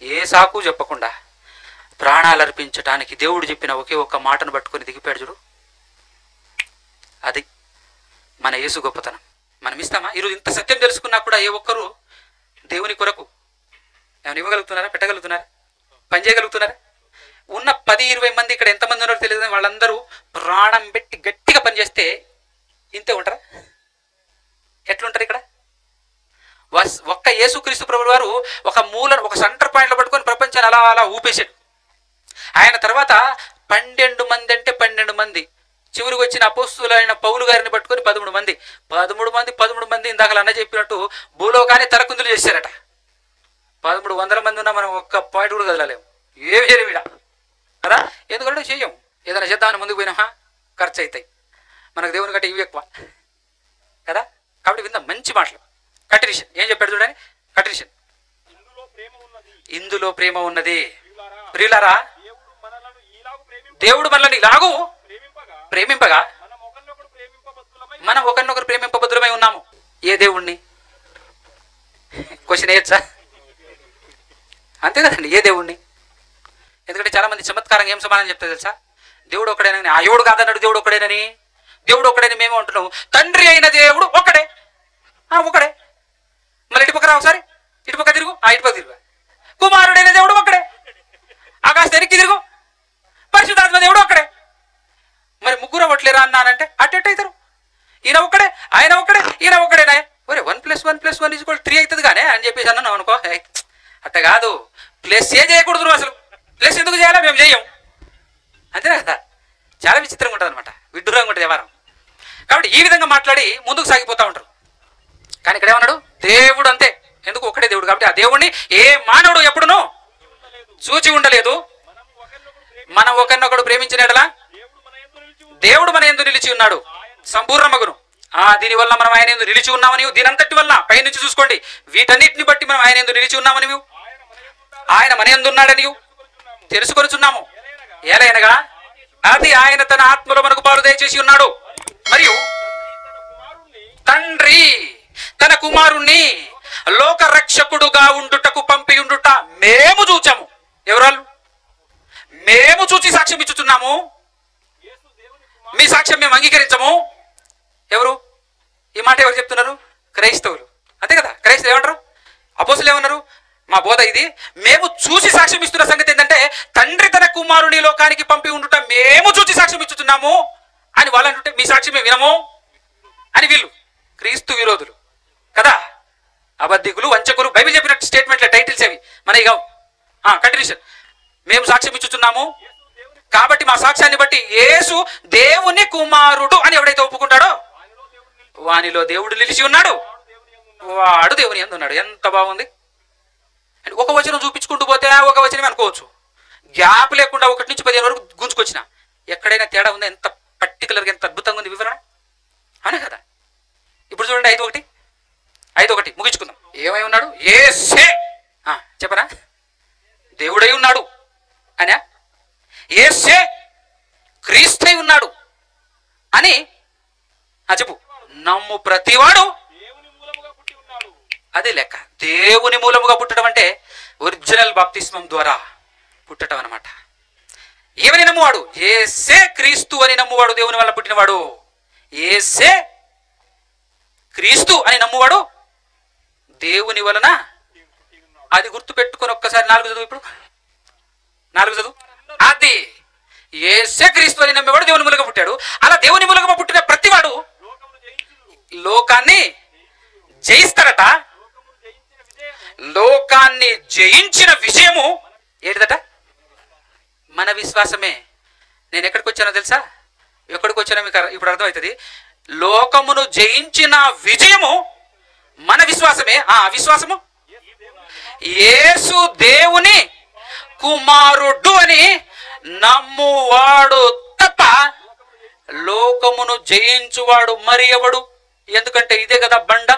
ఏ సాకు చెప్పకుండా ప్రాణాలు అర్పించడానికి దేవుడు చెప్పిన ఒకే ఒక్క మాటను పట్టుకొని దిగిపోయాడు చూడు. అది మన యేసు గొప్పతనం. మనం ఇస్తామా? ఈరోజు ఇంత సత్యం తెలుసుకున్నా కూడా ఏ ఒక్కరు దేవుని కొరకు ఏమైనా ఇవ్వగలుగుతున్నారా? పెట్టగలుగుతున్నారా? పని చేయగలుగుతున్నారా? ఉన్న 10-20 మంది ఇక్కడ ఎంతమంది ఉన్నారో తెలియదు, వాళ్ళందరూ ప్రాణం పెట్టి గట్టిగా పనిచేస్తే ఇంతే ఉంటారా? ఎట్లుంటారు ఇక్కడ? ఒక్క యేసుక్రీస్తు ప్రభువు వారు ఒక మూలను, ఒక సెంటర్ పాయింట్లో పట్టుకొని ప్రపంచాన్ని అలా అలా ఊపేశాడు. ఆయన తర్వాత 12 మంది అంటే 12 మంది, చివరికి వచ్చిన అపోస్తులైన పౌలు గారిని పట్టుకొని 13 మంది ఇందాక అన్న చెప్పినట్టు భూలోకాన్ని తలకుందులు చేశారట. 1300 మంది ఉన్నా మనం ఒక్క పాయింట్ కూడా కదలలేము. ఏమి చేయలేము ఇక్కడ కదా. ఎందుకంటే చెయ్యం, ఏదైనా చేద్దామని ముందుకు పోయినా ఖర్చు అవుతాయి. మనకు దేవుని కంటే ఇవి ఎక్కువ కదా. కాబట్టి విందాం మంచి మాటలు. కంటిన్యూషన్ ఏం చెప్పాడు చూడండి. కంటిన్యూషన్, ఇందులో ప్రేమ ఉన్నది. ప్రియులారా, దేవుడు మనల్ని ఇలాగూ ప్రేమింపగా మనం ఒకరినొకరు ప్రేమింపబద్ధులమై ఉన్నాము. ఏ దేవుణ్ణి? క్వశ్చన్ వేయచ్చా? అంతే కదండి, ఏ దేవుణ్ణి? ఎందుకంటే చాలా మంది చమత్కారంగా ఏం సమాధానం చెప్తా తెలుసా? దేవుడు ఒకడేనని. ఆ దేవుడు కాదన్నాడు, దేవుడు ఒకడేనని. దేవుడు ఒకడేని మేము అంటున్నాము. తండ్రి అయిన దేవుడు ఒకడే. ఒకడే. మళ్ళీ ఇటుపక్క రా, ఒకసారి ఇటుపక్క తిరుగు, ఇటుపక్క తిరుగు. కుమారుడైన దేవుడు ఒకడే. ఆకాశ తెరికి తిరుగు. పరిశుద్ధాత్మ దేవుడు ఒక్కడే. మరి ముగ్గురు అవ్వట్లేరా అన్నానంటే అట్టెట్టయితారు? ఈయన ఒక్కడే, ఆయన ఒక్కడే, ఈయన ఒక్కడేనా? ఒరే 1 + 1 + 1 = 3 అవుతుంది కానీ అని చెప్పేసి అన్నాను అనుకో. అట్ట కాదు, ప్లస్ ఏ చేయకూడదు నువ్వు. అసలు ప్లస్ ఎందుకు చేయాలా? మేము చెయ్యం. అంతేనా కదా. చాలా విచిత్రంగా ఉంటుంది అనమాట, విడ్డూరంగా ఉంటుంది వ్యవహారం. కాబట్టి ఈ విధంగా మాట్లాడి ముందుకు సాగిపోతూ ఉంటారు. కానీ ఇక్కడ ఏమన్నాడు? దేవుడు అంతే. ఎందుకు? ఒకటే దేవుడు. కాబట్టి ఆ దేవుడిని ఏ మానవుడు ఎప్పుడునూ చూచి ఉండలేదు. మనం ఒకరినొకడు ప్రేమించిన ఎడలా దేవుడు మన యందు నిలిచి ఉన్నాడు, సంపూర్ణమగును. దీనివల్ల మనం ఆయన యందు నిలిచి ఉన్నామని, దీనంతటి వల్ల పైనుంచి చూసుకోండి, వీటన్నిటిని బట్టి మనం ఆయన యందు నిలిచి ఉన్నామని, ఆయన మన యందు ఉన్నాడని తెలుసుకొనుచున్నాము. ఏలైనగా అది ఆయన తన ఆత్మలో మనకు పాలు దయచేసి ఉన్నాడు. మరియు తండ్రి తన కుమారుణ్ణి లోక రక్షకుడుగా ఉండుటకు పంపి ఉండుట మేము చూచాము. ఎవరాళ్ళు? మేము చూచి సాక్ష్యం ఇచ్చుచున్నాము. మీ సాక్ష్యం మేము అంగీకరించము. ఎవరు ఈ మాట ఎవరు చెప్తున్నారు? క్రైస్తవులు. అంతే కదా. క్రైస్తవులు ఏమంటారు? అపోస్తులు ఏమన్నారు? మా బోధ ఇది. మేము చూసి సాక్ష్యం ఇస్తున్న సంగతి ఏంటంటే, తండ్రి తన కుమారుని లోకానికి పంపి ఉండుట మేము చూసి సాక్ష్యం ఇచ్చుతున్నాము అని వాళ్ళు అంటుంటే, మీ సాక్ష్యం మేము వినము అని వీళ్ళు క్రీస్తు విరోధులు కదా, అబద్ధికులు, వంచకులు. బైబిల్ చెప్పిన స్టేట్మెంట్ల టైటిల్స్ అవి మనకి కావు. కంటిన్యూషన్, మేము సాక్ష్యం ఇచ్చుతున్నాము కాబట్టి మా సాక్ష్యాన్ని బట్టి యేసు దేవుని కుమారుడు అని ఎవడైతే ఒప్పుకుంటాడో వానిలో దేవుడు నిలిచి ఉన్నాడు, వాడు దేవుని యందు ఉన్నాడు. ఎంత బాగుంది. అంటే ఒక వచనం చూపించుకుంటూ పోతే ఒక వచనం అనుకోవచ్చు, గ్యాప్ లేకుండా 1 నుంచి 15 వరకు గుంజుకొచ్చిన ఎక్కడైనా తేడా ఉందా? ఎంత పర్టికులర్గా, ఎంత అద్భుతంగా ఉంది వివరణ, అనే కదా. ఇప్పుడు చూడండి 5:1 ముగించుకుందాం. ఏమై ఉన్నాడు? యేసే. చెప్పరా? దేవుడై ఉన్నాడు అనా? యేసే క్రీస్తై ఉన్నాడు అని చెప్పు. నమ్ము ప్రతివాడు అదే లెక్క. దేవుని మూలముగా పుట్టడం అంటే ఒరిజినల్ బాప్తిస్మం ద్వారా పుట్టడం అనమాట. ఏమని నమ్మువాడు? యేసే క్రీస్తు అని నమ్మువాడు దేవుని వల్ల పుట్టినవాడు. యేసే క్రీస్తు అని నమ్మువాడు దేవుని వలన. అది గుర్తు పెట్టుకొని ఒక్కసారి 4 చదువు. ఇప్పుడు 4 చదువు. అది యేసే క్రీస్తు అని నమ్మేవాడు దేవుని మూలంగా పుట్టాడు. అలా దేవుని మూలంగా పుట్టిన ప్రతివాడు లోకాన్ని జయిస్తారట. లోకాన్ని జయించిన విజయము ఏంటిదట? మన విశ్వాసమే. నేను ఎక్కడికి వచ్చానో తెలుసా? ఎక్కడికి వచ్చానో మీకు ఇప్పుడు అర్థమవుతుంది. లోకమును జయించిన విజయము మన విశ్వాసమే. విశ్వాసము యేసు దేవుని కుమారుడు అని నమ్మువాడు తప్ప లోకమును జయించువాడు మరి ఎవడు? ఎందుకంటే ఇదే కదా బండ.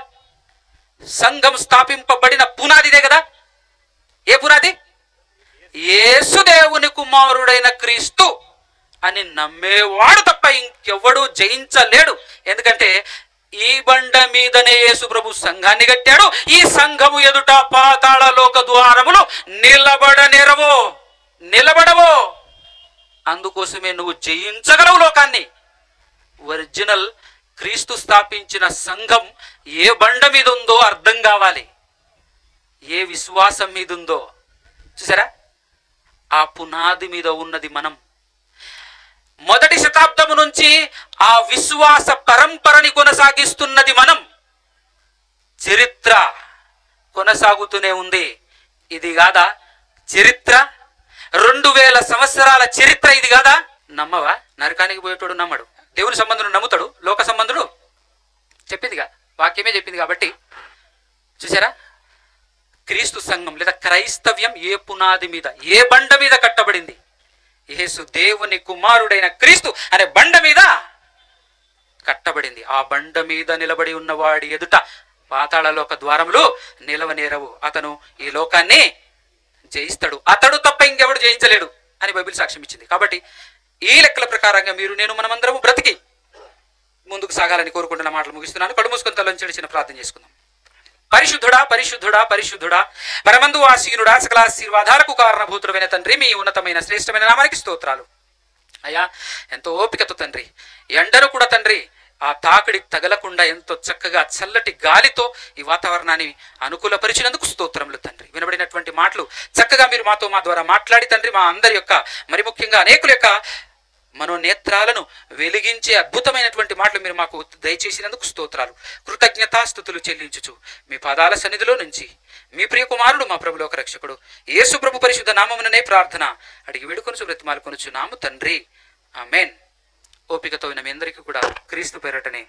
సంఘం స్థాపింపబడిన పునాది ఇదే కదా. ఏ పునాది? యేసు దేవుని కుమారుడైన క్రీస్తు అని నమ్మేవాడు తప్ప ఇంకెవడు జయించలేడు. ఎందుకంటే ఈ బండ మీదనే యేసు ప్రభు సంఘాన్ని కట్టాడు. ఈ సంఘము ఎదుట పాతాళ లోక ద్వారములు నిలబడవు. అందుకోసమే నువ్వు జయించగలవు లోకాన్ని. ఒరిజినల్ క్రీస్తు స్థాపించిన సంఘం ఏ బండ మీద ఉందో అర్థం కావాలి, ఏ విశ్వాసం మీద ఉందో. చూసారా? ఆ పునాది మీద ఉన్నది మనం. మొదటి శతాబ్దము నుంచి ఆ విశ్వాస పరంపరని కొనసాగిస్తున్నది మనం. చరిత్ర కొనసాగుతూనే ఉంది. ఇది కాదా చరిత్ర? 2000 సంవత్సరాల చరిత్ర ఇది కాదా? నమ్మవా? నరకానికి పోయేటోడు నమ్మడు, దేవుని సంబంధుడు నమ్ముతాడు, లోక సంబంధుడు చెప్పిందిగా, వాక్యమే చెప్పింది. కాబట్టి చూసారా, క్రీస్తు సంఘం లేదా క్రైస్తవ్యం ఏ పునాది మీద, ఏ బండ మీద కట్టబడింది? యేసు దేవుని కుమారుడైన క్రీస్తు అనే బండ మీద కట్టబడింది. ఆ బండ మీద నిలబడి ఉన్నవాడి ఎదుట పాతాళలోక ద్వారములు నిలవనేరవు. అతను ఈ లోకాన్ని జయిస్తాడు. అతడు తప్ప ఇంకెవడు జయించలేడు అని బైబిల్ సాక్ష్యం ఇచ్చింది. కాబట్టి ఈ లెక్కల ప్రకారంగా మీరు, నేను, మనమందరము బ్రతికి ముందుకు సాగాలని కోరుకుంటున్న మాటలు ముగిస్తున్నాను. కళ్ళు మూసుకొని తలొంచి చిన్న ప్రార్థన చేసుకుందాం. పరిశుద్ధుడా, పరిశుద్ధుడా, పరిశుద్ధుడా, పరమందు ఆసీనుడా, సకల ఆశీర్వాదాలకు కారణభూతుడైన తండ్రి, మీ ఉన్నతమైన శ్రేష్టమైన నామానికి స్తోత్రాలు అయ్యా. ఎంతో ఓపికతో తండ్రి, ఎండను కూడా తండ్రి ఆ తాకిడి తగలకుండా ఎంతో చక్కగా చల్లటి గాలితో ఈ వాతావరణాన్ని అనుకూలపరిచినందుకు స్తోత్రములు తండ్రి. వినబడినటువంటి మాటలు చక్కగా మీరు మాతో, మా ద్వారా మాట్లాడి తండ్రి, మా అందరి యొక్క, మరి ముఖ్యంగా అనేకుల యొక్క మనోనేత్రాలను వెలిగించే అద్భుతమైనటువంటి మాటలు మీరు మాకు దయచేసినందుకు స్తోత్రాలు. కృతజ్ఞతాస్తుతులు చెల్లించుచు మీ పాదాల సన్నిధిలో నుంచి మీ ప్రియ కుమారుడు, మా ప్రభు లోక రక్షకుడు యేసు ప్రభు పరిశుద్ధ నామముననే ప్రార్థన అడిగి వేడుకొనుచు బ్రతిమాలుకొనుచు నాము తండ్రి, ఆమేన్. ఓపికతో విన్న మీ అందరికీ కూడా క్రీస్తు పేరటనే